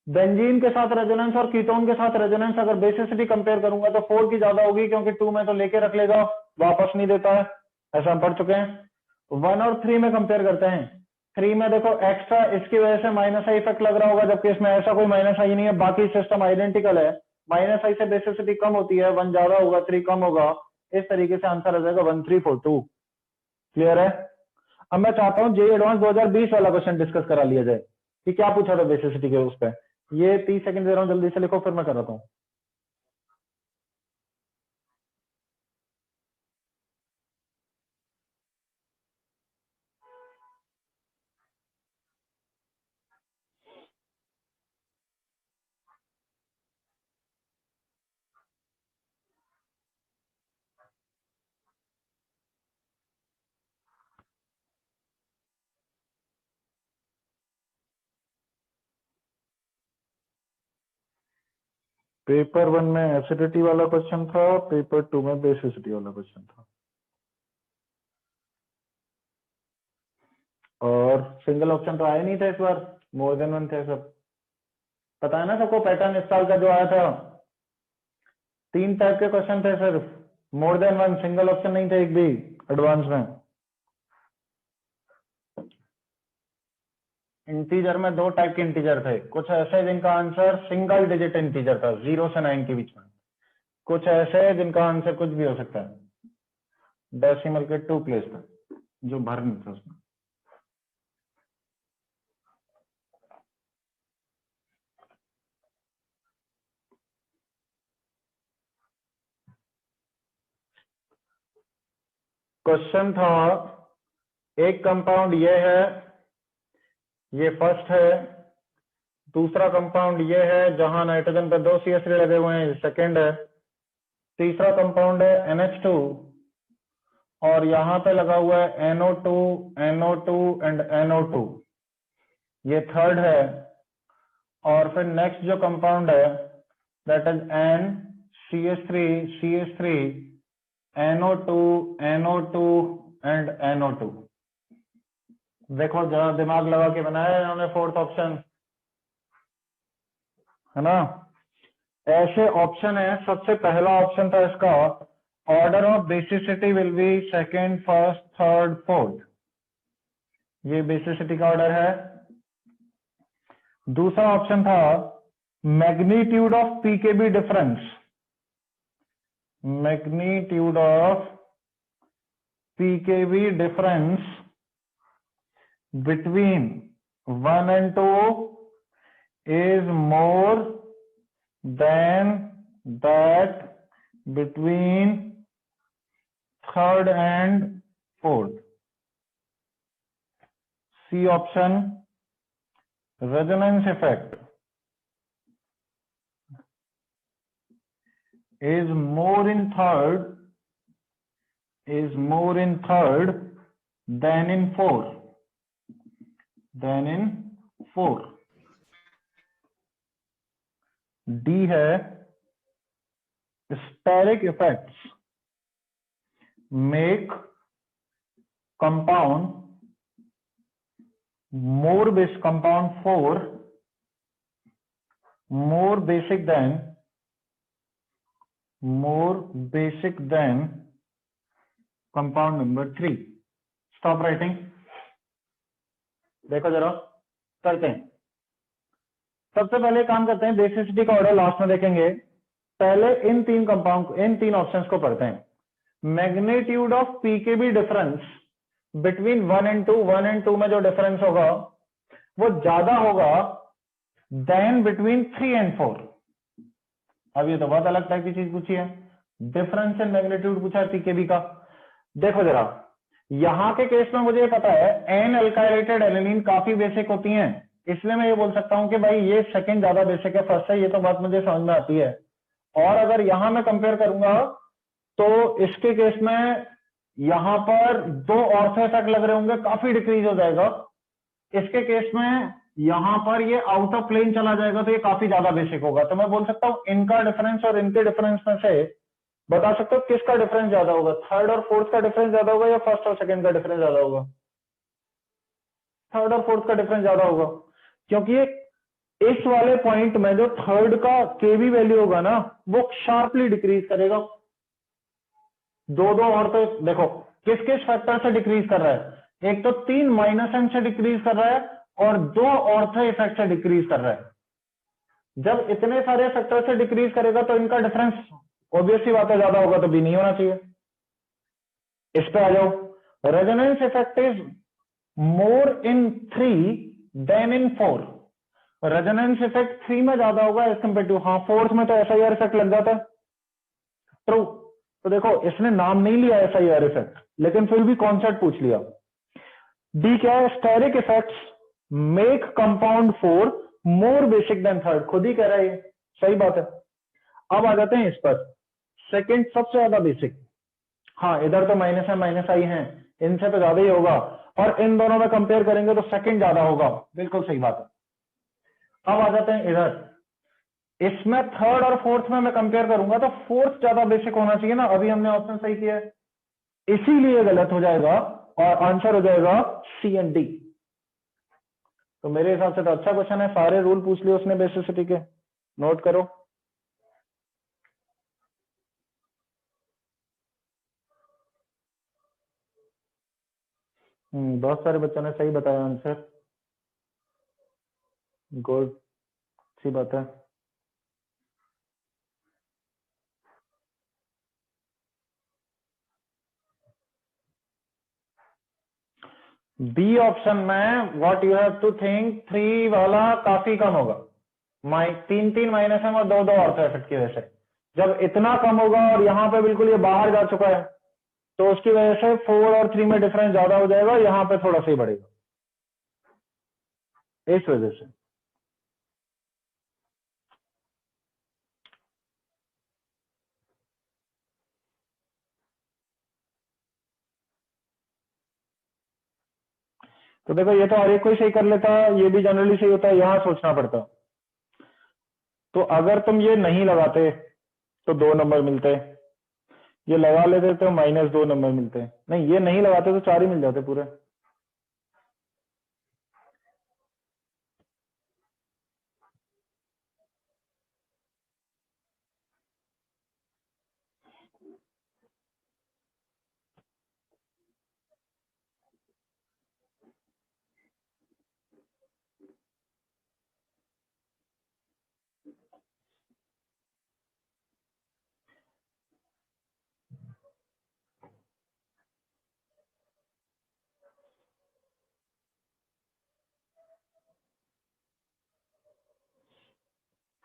बेंजीन के साथ रेजोनेंस और कीटोन के साथ रेजोनेंस अगर बेसिसिटी कंपेयर करूंगा तो 4 की ज्यादा होगी, क्योंकि 2 में तो लेके रख लेगा, वापस नहीं देता है, ऐसा हम पढ़ चुके हैं। 1 और 3 में कंपेयर करते हैं। 3 में देखो एक्स्ट्रा, इसकी वजह से माइनस आई इफेक्ट लग रहा होगा, जबकि इसमें ऐसा कोई माइनस आई नहीं है, बाकी सिस्टम आइडेंटिकल है। माइनस आई से बेसिसिटी कम होती है, 1 ज्यादा होगा 3 कम होगा, इस तरीके से आंसर आ जाएगा 1 3 4 2। क्लियर है? अब मैं चाहता हूं जेई एडवांस 2020 वाला क्वेश्चन डिस्कस करा लिया जाए कि क्या पूछा था बेसिसिटी के उस पर। ये 30 सेकंड दे रहा हूं, जल्दी से लिखो, फिर मैं कराता हूं। पेपर 1 में एसिडिटी वाला क्वेश्चन था, पेपर 2 में बेसिसिटी वाला क्वेश्चन था। और सिंगल ऑप्शन तो आया नहीं था इस बार, मोर देन वन थे सब। पता है ना सबको पैटर्न इस साल का जो आया था, 3 टाइप के क्वेश्चन थे सिर्फ, more than one, single option नहीं थे एक भी एडवांस में। इंटीजर में 2 टाइप के इंटीजर थे, कुछ ऐसे जिनका आंसर सिंगल डिजिट इंटीजर था 0 से 9 के बीच में, कुछ ऐसे जिनका आंसर कुछ भी हो सकता है, डेसिमल के 2 प्लेस पे जो भर नहीं था उसमें। क्वेश्चन था, एक कंपाउंड ये है, ये फर्स्ट है, दूसरा कंपाउंड ये है जहां नाइट्रोजन पर 2 CH3 लगे हुए हैं, सेकंड है, तीसरा कंपाउंड है NH2 और यहां पे लगा हुआ है NO2 NO2 एंड NO2, ये थर्ड है। और फिर नेक्स्ट जो कंपाउंड है that is NCH3 CH3 NO2 NO2 and NO2। देखो जरा दिमाग लगा के बनाया इन्होंने फोर्थ ऑप्शन, है ना। ऐसे ऑप्शन है, सबसे पहला ऑप्शन था इसका, order of basicity will be second first third fourth, ये बेसिसिटी का ऑर्डर है। दूसरा ऑप्शन था magnitude of pKb difference, magnitude of pKb difference between 1 and 2 is more than that between third and fourth. C option, resonance effect is more in third than in fourth. D है steric effects make compound more basic, compound 4 more basic than compound number 3. Stop writing. देखो जरा करते हैं। सबसे पहले काम करते हैं, बेसिसिटी का ऑर्डर लास्ट में देखेंगे, पहले इन 3 कंपाउंड, इन 3 ऑप्शंस को पढ़ते हैं। Magnitude of pKb difference between 1 and 2, 1 and 2 में जो डिफरेंस होगा वो ज्यादा होगा देन बिटवीन 3 and 4। अब ये तो बहुत अलग टाइप की चीज पूछी है, डिफरेंस इन मैग्नीट्यूड पूछा है पीकेबी का। देखो जरा, यहां के केस में मुझे पता है एन अल्काइलेटेड एनिलीन काफी बेसिक होती हैं, इसलिए मैं ये बोल सकता हूं कि भाई ये सेकंड ज्यादा बेसिक है फर्स्ट से, ये तो बात मुझे समझ में आती है। और अगर यहां मैं कंपेयर करूंगा तो इसके केस में यहां पर 2 ऑर्थो इफेक्ट लग रहे होंगे, काफी डिक्रीज हो जाएगा। इसके केस में यहां पर ये आउट ऑफ प्लेन चला जाएगा तो ये काफी ज्यादा बेसिक होगा। तो मैं बोल सकता हूं इनका डिफरेंस और इनके डिफरेंस में से बता सकते हो किसका डिफरेंस ज्यादा होगा, थर्ड और फोर्थ का डिफरेंस ज्यादा होगा या फर्स्ट और सेकंड का डिफरेंस ज्यादा होगा? थर्ड और फोर्थ का डिफरेंस ज्यादा होगा, क्योंकि इस वाले पॉइंट में जो थर्ड का केवी वैल्यू होगा ना वो शार्पली डिक्रीज करेगा। 2 और तो देखो किस किस फैक्टर से डिक्रीज कर रहा है, एक तो 3 -n से डिक्रीज कर रहा है और 2 ऑर्थो इफेक्ट से डिक्रीज कर रहा है। जब इतने सारे फैक्टर से डिक्रीज करेगा तो इनका डिफरेंस ऑब्वियसली बात है ज्यादा होगा, तो भी नहीं होना चाहिए। इस पे आ जाओ, resonance effect is more in 3 than in 4। Resonance effect 3 में ज्यादा होगा एज कम्पेयर टू, हाँ फोर्थ में तो SIR इफेक्ट लग जाता है, ट्रू। तो देखो इसने नाम नहीं लिया SIR इफेक्ट, लेकिन फिर भी कॉन्सेप्ट पूछ लिया। डी क्या है, steric effects make compound 4 more basic than third, खुद ही कह रहा है, सही बात है। अब आ जाते हैं इस पर, सेकंड सबसे ज्यादा बेसिक, हाँ इधर तो माइनस है माइनस आई है, इनसे तो ज्यादा ही होगा, और इन दोनों में कंपेयर करेंगे तो सेकंड ज्यादा होगा, बिल्कुल सही बात है। अब आ जाते हैं इधर, इसमें थर्ड और फोर्थ में मैं कंपेयर करूंगा तो फोर्थ ज्यादा बेसिक होना चाहिए ना। अभी हमने ऑप्शन सही किया है, इसीलिए गलत हो जाएगा और आंसर हो जाएगा सी एंड डी। तो मेरे हिसाब से तो अच्छा क्वेश्चन है, सारे रूल पूछ लिए उसने बेसिसिटी के, नोट करो। बहुत सारे बच्चों ने सही बताया आंसर, गुड, सी बात है। बी ऑप्शन में what you have to think, 3 वाला काफी कम होगा। 3 माइनस है और 2 ऑर्थो इफेक्ट की वजह से। जब इतना कम होगा और यहाँ पे बिल्कुल ये बाहर जा चुका है तो उसकी वजह से 4 और 3 में डिफरेंस ज्यादा हो जाएगा, यहाँ पे थोड़ा सा ही बढ़ेगा इस वजह से। तो देखो ये तो हर एक कोई सही कर लेता, ये भी जनरली सही होता है, यहाँ सोचना पड़ता। तो अगर तुम ये नहीं लगाते तो 2 नंबर मिलते, ये लगा लेते तो -2 नंबर मिलते, नहीं ये नहीं लगाते तो 4 ही मिल जाते पूरे।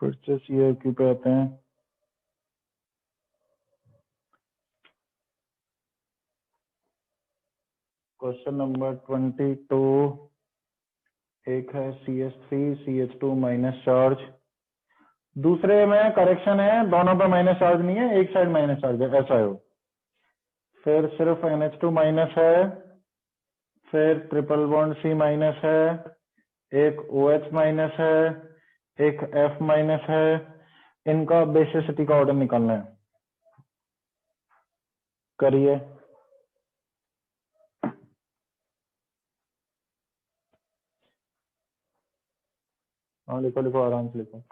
फिर से CRQ पे आते हैं। क्वेश्चन नंबर 22, एक है CH3CH2 माइनस चार्ज, दूसरे में करेक्शन है, दोनों पे माइनस चार्ज नहीं है, एक साइड माइनस चार्ज है, ऐसा है वो। फिर सिर्फ NH2 माइनस है, फिर ट्रिपल बॉन्ड C माइनस है, एक OH माइनस है, एक F माइनस है। इनका बेसिसिटी का ऑर्डर निकालना है, करिए। हाँ लिखो लिखो, आराम से लिखो।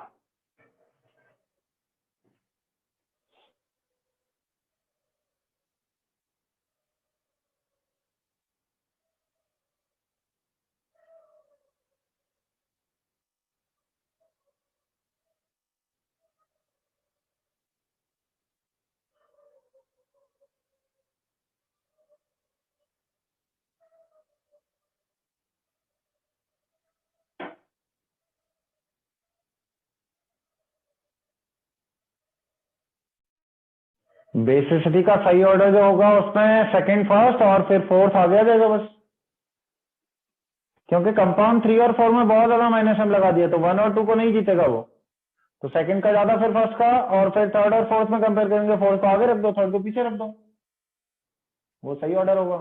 बेसिसिटी का सही ऑर्डर जो होगा उसमें सेकंड फर्स्ट और फिर फोर्थ आ गया जाएगा बस, क्योंकि कंपाउंड 3 और 4 में बहुत ज्यादा माइनस एम लगा दिया तो 1 और 2 को नहीं जीतेगा वो। तो सेकंड का ज्यादा, फिर फर्स्ट का, और फिर थर्ड और फोर्थ में कंपेयर करेंगे, फोर्थ को आगे रख दो, थर्ड को पीछे रख दो, वो सही ऑर्डर होगा।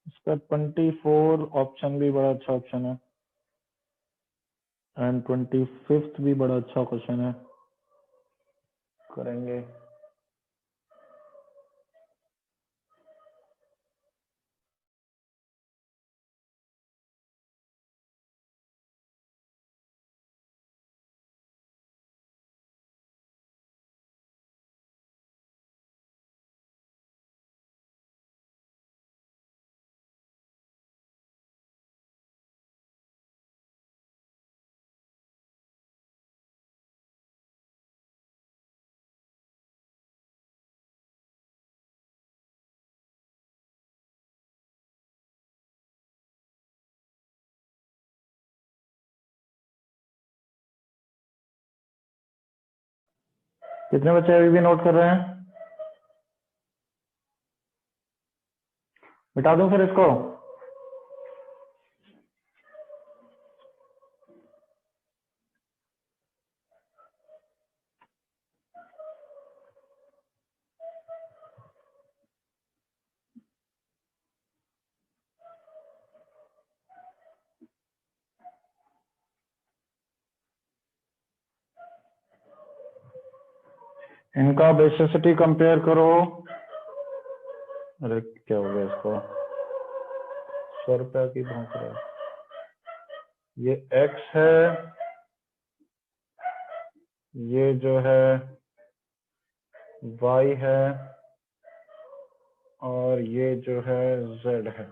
इसका 24 ऑप्शन भी बड़ा अच्छा ऑप्शन है एंड 25th भी बड़ा अच्छा क्वेश्चन है, करेंगे। कितने बच्चे अभी भी नोट कर रहे हैं? मिटा दूं फिर इसको? इनका बेसिसिटी कंपेयर करो। अरे क्या हो गया इसको, 100 रुपया की भौंक रहा है। ये x है, ये जो है y है, और ये जो है z है।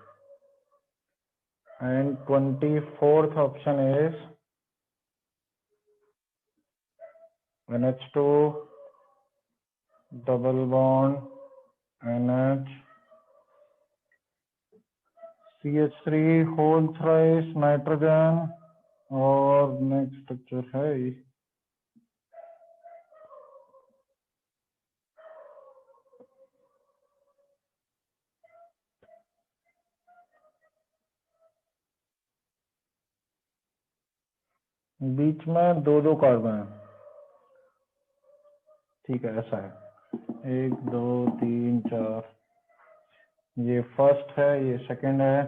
And 24th option is NH2 double bond NH CH3 whole thrice nitrogen, और नेक्स्ट स्ट्रक्चर है बीच में दो दो कार्बन है। ठीक है, ऐसा है 1 2 3 4। ये फर्स्ट है, ये सेकंड है,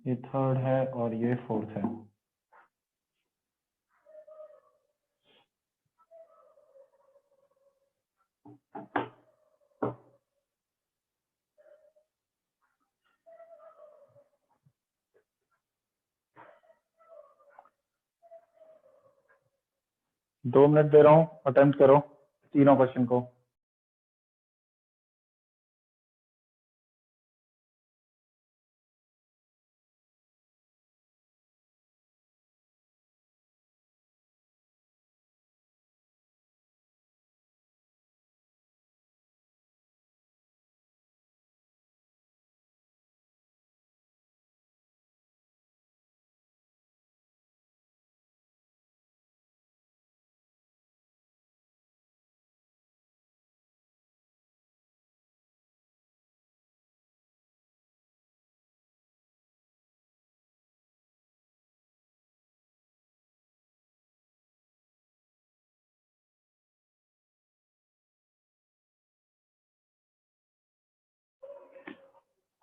ये थर्ड है, और ये फोर्थ है। दो मिनट दे रहा हूँ, अटेम्प्ट करो तीनों क्वेश्चन को।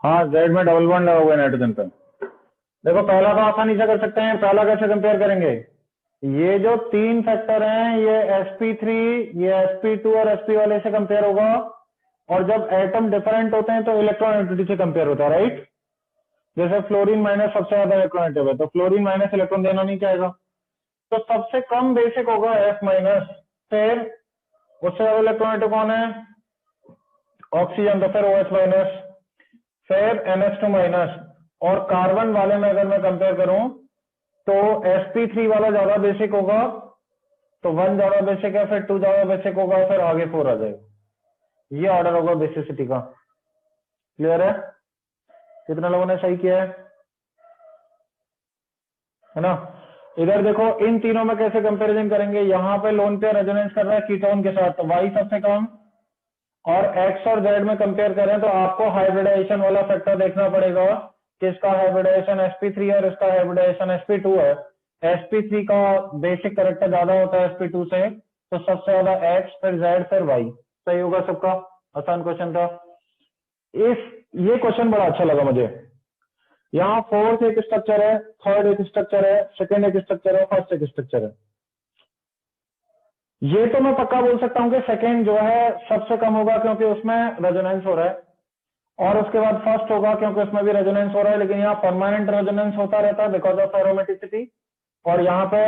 हाँ, जेड में डबल बॉन्ड लगा हुआ है नाइट्रोजन पे। देखो पहला तो आसानी से कर सकते हैं। पहला कैसे कंपेयर करेंगे, ये जो तीन फैक्टर हैं ये sp3, ये sp2 और sp वाले से कंपेयर होगा। और जब एटम डिफरेंट होते हैं तो इलेक्ट्रॉन से कंपेयर होता है, राइट। जैसे फ्लोरीन माइनस सबसे ज्यादा इलेक्ट्रॉन है, तो फ्लोरीन माइनस इलेक्ट्रॉन देना नहीं चाहेगा, तो सबसे कम बेसिक होगा F माइनस। फिर उससे ज्यादा इलेक्ट्रॉन कौन है, ऑक्सीजन, तो फिर OH माइनस, फिर NH2 माइनस। और कार्बन वाले में अगर मैं कंपेयर करूं तो sp3 वाला ज्यादा बेसिक होगा, तो 1 ज्यादा बेसिक है, फिर 2 ज्यादा बेसिक होगा, फिर आगे 4 आ जाएगा। ये ऑर्डर होगा बेसिसिटी का। क्लियर है, कितने लोगों ने सही किया है ना। इधर देखो इन तीनों में कैसे कंपैरिजन करेंगे। यहाँ पे लोन पे रेजोनेंस कर रहा है कीटोन के साथ, तो वाई सबसे कम, और एक्स और जेड में कंपेयर करें तो आपको हाइब्रिडाइजेशन वाला फैक्टर देखना पड़ेगा कि इसका हाइब्रिडाइजेशन sp3 और इसका हाइब्रिडाइजेशन sp2 है। sp3 का बेसिक करेक्टर ज्यादा होता है sp2 से, तो सबसे ज्यादा एक्स, फिर जेड, फिर वाई। सही होगा सबका। आसान क्वेश्चन था। इस ये क्वेश्चन बड़ा अच्छा लगा मुझे। यहाँ फोर्थ एक स्ट्रक्चर है, थर्ड एक स्ट्रक्चर है, सेकेंड एक स्ट्रक्चर है, फर्स्ट एक स्ट्रक्चर है। ये तो मैं पक्का बोल सकता हूँ कि सेकेंड जो है सबसे कम होगा क्योंकि उसमें रेजोनेंस हो रहा है, और उसके बाद फर्स्ट होगा क्योंकि उसमें भी रेजोनेंस हो रहा है, लेकिन यहाँ परमानेंट रेजोनेंस होता रहता है बिकॉज ऑफ एरोमेटिसिटी, और यहाँ पे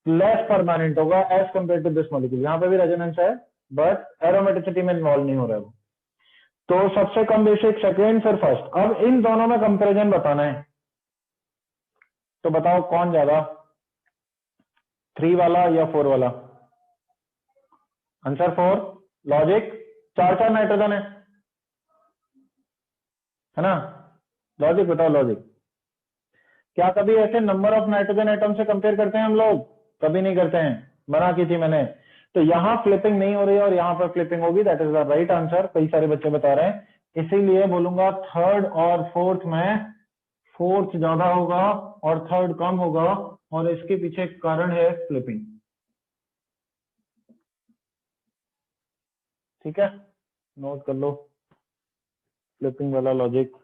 लेस परमानेंट होगा as compare to this molecule. यहाँ पे भी रेजोनेंस है बट एरोमेटिसिटी में इन्वॉल्व नहीं हो रहा है वो। तो सबसे कम बेसिक सेकेंड, फिर फर्स्ट। अब इन दोनों में कंपेरिजन बताना है, तो बताओ कौन ज्यादा, 3 वाला या 4 वाला। आंसर 4। लॉजिक, चार चार नाइट्रोजन है ना। लॉजिक बताओ, लॉजिक। क्या कभी ऐसे नंबर ऑफ नाइट्रोजन एटम से कंपेयर करते हैं हम लोग, कभी नहीं करते हैं। मना की थी मैंने। तो यहाँ फ्लिपिंग नहीं हो रही है और यहाँ पर फ्लिपिंग होगी, that is the right answer. कई सारे बच्चे बता रहे हैं, इसीलिए बोलूंगा थर्ड और फोर्थ में फोर्थ ज्यादा होगा और थर्ड कम होगा, और इसके पीछे कारण है फ्लिपिंग। ठीक है, नोट कर लो फ्लिपिंग वाला लॉजिक।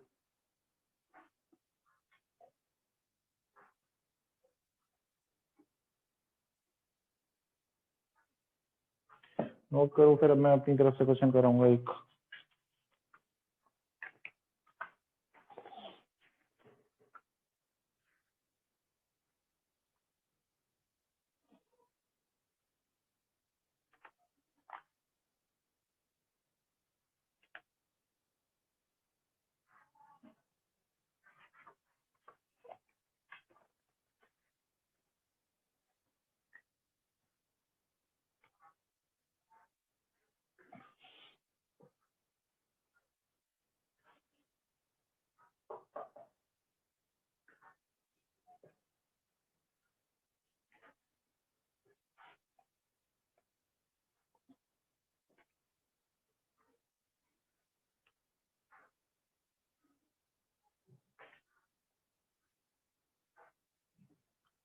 नोट करो, फिर अब मैं अपनी तरफ से क्वेश्चन कराऊंगा एक।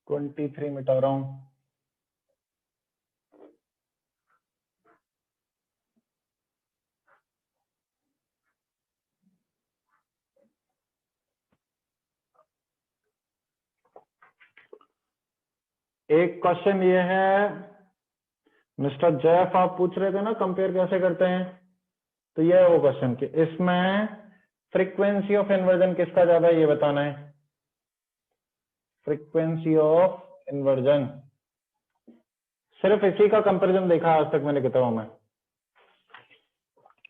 ट्वेंटी थ्री मिटा रहा हूँ। एक क्वेश्चन ये है, मिस्टर जैफ आप पूछ रहे थे ना कंपेयर कैसे करते हैं, तो ये है वो क्वेश्चन कि इसमें फ्रीक्वेंसी ऑफ इन्वर्जन किसका ज्यादा है ये बताना है। फ्रीक्वेंसी ऑफ इन्वर्जन, सिर्फ इसी का कंपैरिजन देखा आज तक मैंने किताबों में,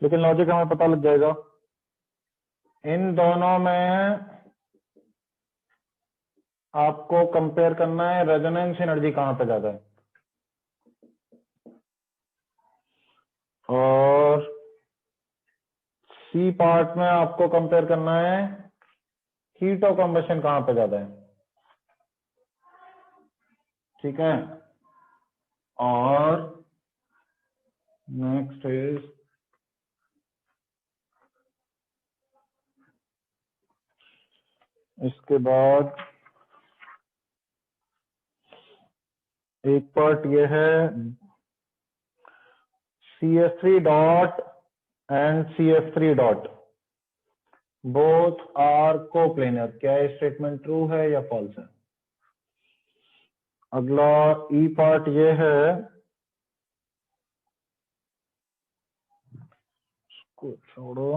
लेकिन लॉजिक हमें पता लग जाएगा। इन दोनों में आपको कंपेयर करना है रेजोनेंस एनर्जी कहां पे ज्यादा है, और सी पार्ट में आपको कंपेयर करना है हीट ऑफ कंबशन कहां पे ज्यादा है। ठीक है, और नेक्स्ट इज इसके बाद एक पार्ट ये है CF3 dot and CF3 dot both are coplanar. क्या ये स्टेटमेंट ट्रू है या फॉल्स है। अगला ई पार्ट ये है, इसको छोड़ो,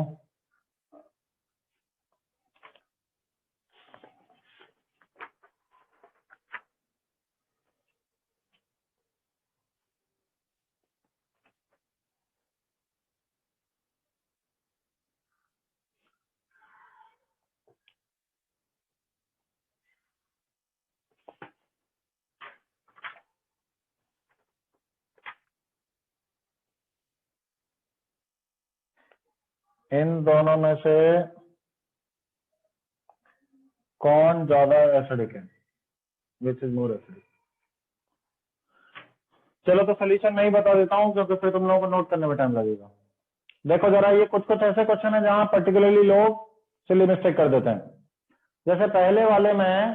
इन दोनों में से कौन ज्यादा एसिडिक है, विच इज मोर एसिडिक। चलो तो सोल्यूशन मैं ही बता देता हूं क्योंकि फिर तुम लोगों को नोट करने में टाइम लगेगा। देखो जरा, ये कुछ कुछ ऐसे क्वेश्चन है जहां पर्टिकुलरली लोग सिली मिस्टेक कर देते हैं। जैसे पहले वाले में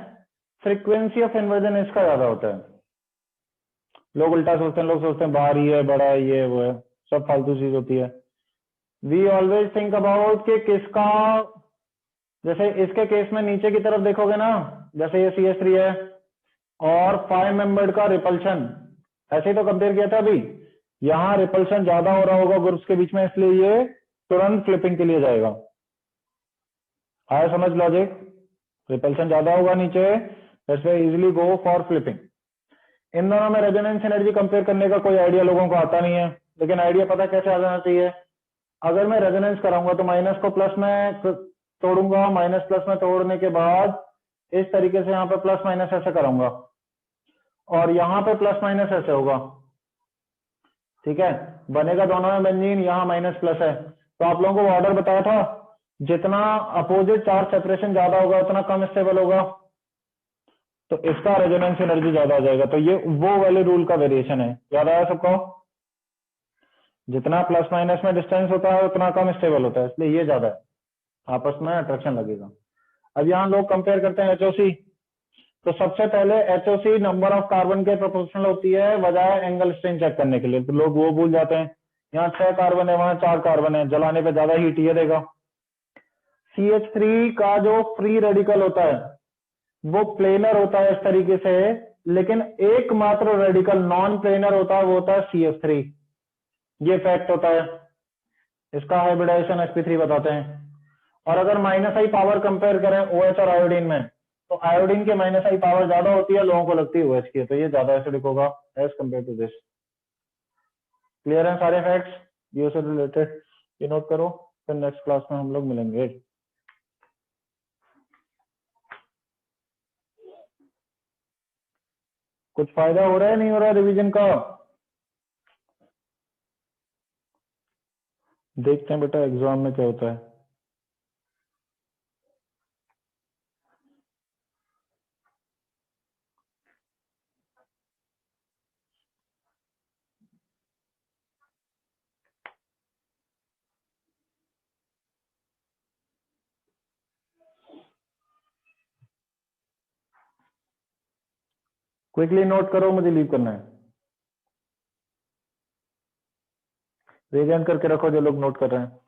फ्रीक्वेंसी ऑफ इन्वर्जन इसका ज्यादा होता है, लोग उल्टा सोचते हैं, लोग सोचते हैं बाहर ही है, बड़ा है, ये वो है, सब फालतू चीज होती है। वी ऑलवेज थिंक अबाउट कि किसका, जैसे इसके केस में नीचे की तरफ देखोगे ना, जैसे ये CH3 है और 5 मेंबर्ड का रिपल्शन, ऐसे ही तो कंपेयर किया था अभी। यहां रिपल्शन ज्यादा हो रहा होगा ग्रुप्स के बीच में, इसलिए ये तुरंत फ्लिपिंग के लिए जाएगा। आया समझ लॉजिक, रिपल्शन ज्यादा होगा नीचे, इसलिए इजिली गो फॉर फ्लिपिंग। इन दोनों में रेजोनेंस एनर्जी कंपेयर करने का कोई आइडिया लोगों को आता नहीं है, लेकिन आइडिया पता कैसे आ जाना चाहिए। अगर मैं रेजोनेंस कराऊंगा तो माइनस को प्लस में तोड़ूंगा, माइनस प्लस में तोड़ने के बाद इस तरीके से यहाँ पे प्लस माइनस ऐसे कराऊंगा, और यहाँ पे प्लस माइनस ऐसे होगा। ठीक है, बनेगा दोनों में बेंजीन, यहाँ माइनस प्लस है। तो आप लोगों को ऑर्डर बताया था, जितना अपोजिट चार्ज सेपरेशन ज्यादा होगा उतना कम स्टेबल होगा, तो इसका रेजोनेंस एनर्जी ज्यादा आ जाएगा। तो ये वो वाले रूल का वेरिएशन है, याद आया सबको। जितना प्लस माइनस में डिस्टेंस होता है उतना कम स्टेबल होता है, इसलिए ये ज्यादा है, आपस में अट्रैक्शन लगेगा। अब यहाँ लोग कंपेयर करते हैं HOC, तो सबसे पहले HOC नंबर ऑफ कार्बन के प्रोपोर्शनल होती है बजाय एंगल स्ट्रेन चेक करने के लिए, तो लोग वो भूल जाते हैं। यहाँ 6 कार्बन है, वहां 4 कार्बन है, जलाने पे ज्यादा हीट ये देगा। CH3 का जो फ्री रेडिकल होता है वो प्लेनर होता है इस तरीके से, लेकिन एकमात्र रेडिकल नॉन प्लेनर होता है वो होता है CF3। ये फैक्ट होता है, इसका हाइब्रिडाइजेशन sp3 बताते हैं। और अगर माइनस आई पावर कंपेयर करें OH और आयोडीन में, तो आयोडीन के माइनस आई पावर ज्यादा होती है, लोगों को लगती है OH की, तो ये ज्यादा एसिडिक होगा as compare to this. Clear है सारे फैक्ट्स बीओ से रिलेटेड? ये नोट करो, फिर नेक्स्ट क्लास में हम लोग मिलेंगे। कुछ फायदा हो रहा है नहीं हो रहा रिवीजन का? देखते हैं बेटा एग्जाम में क्या होता है। क्विकली नोट करो, मुझे लीव करना है। रेज हैंड करके रखो जो लोग नोट कर रहे हैं।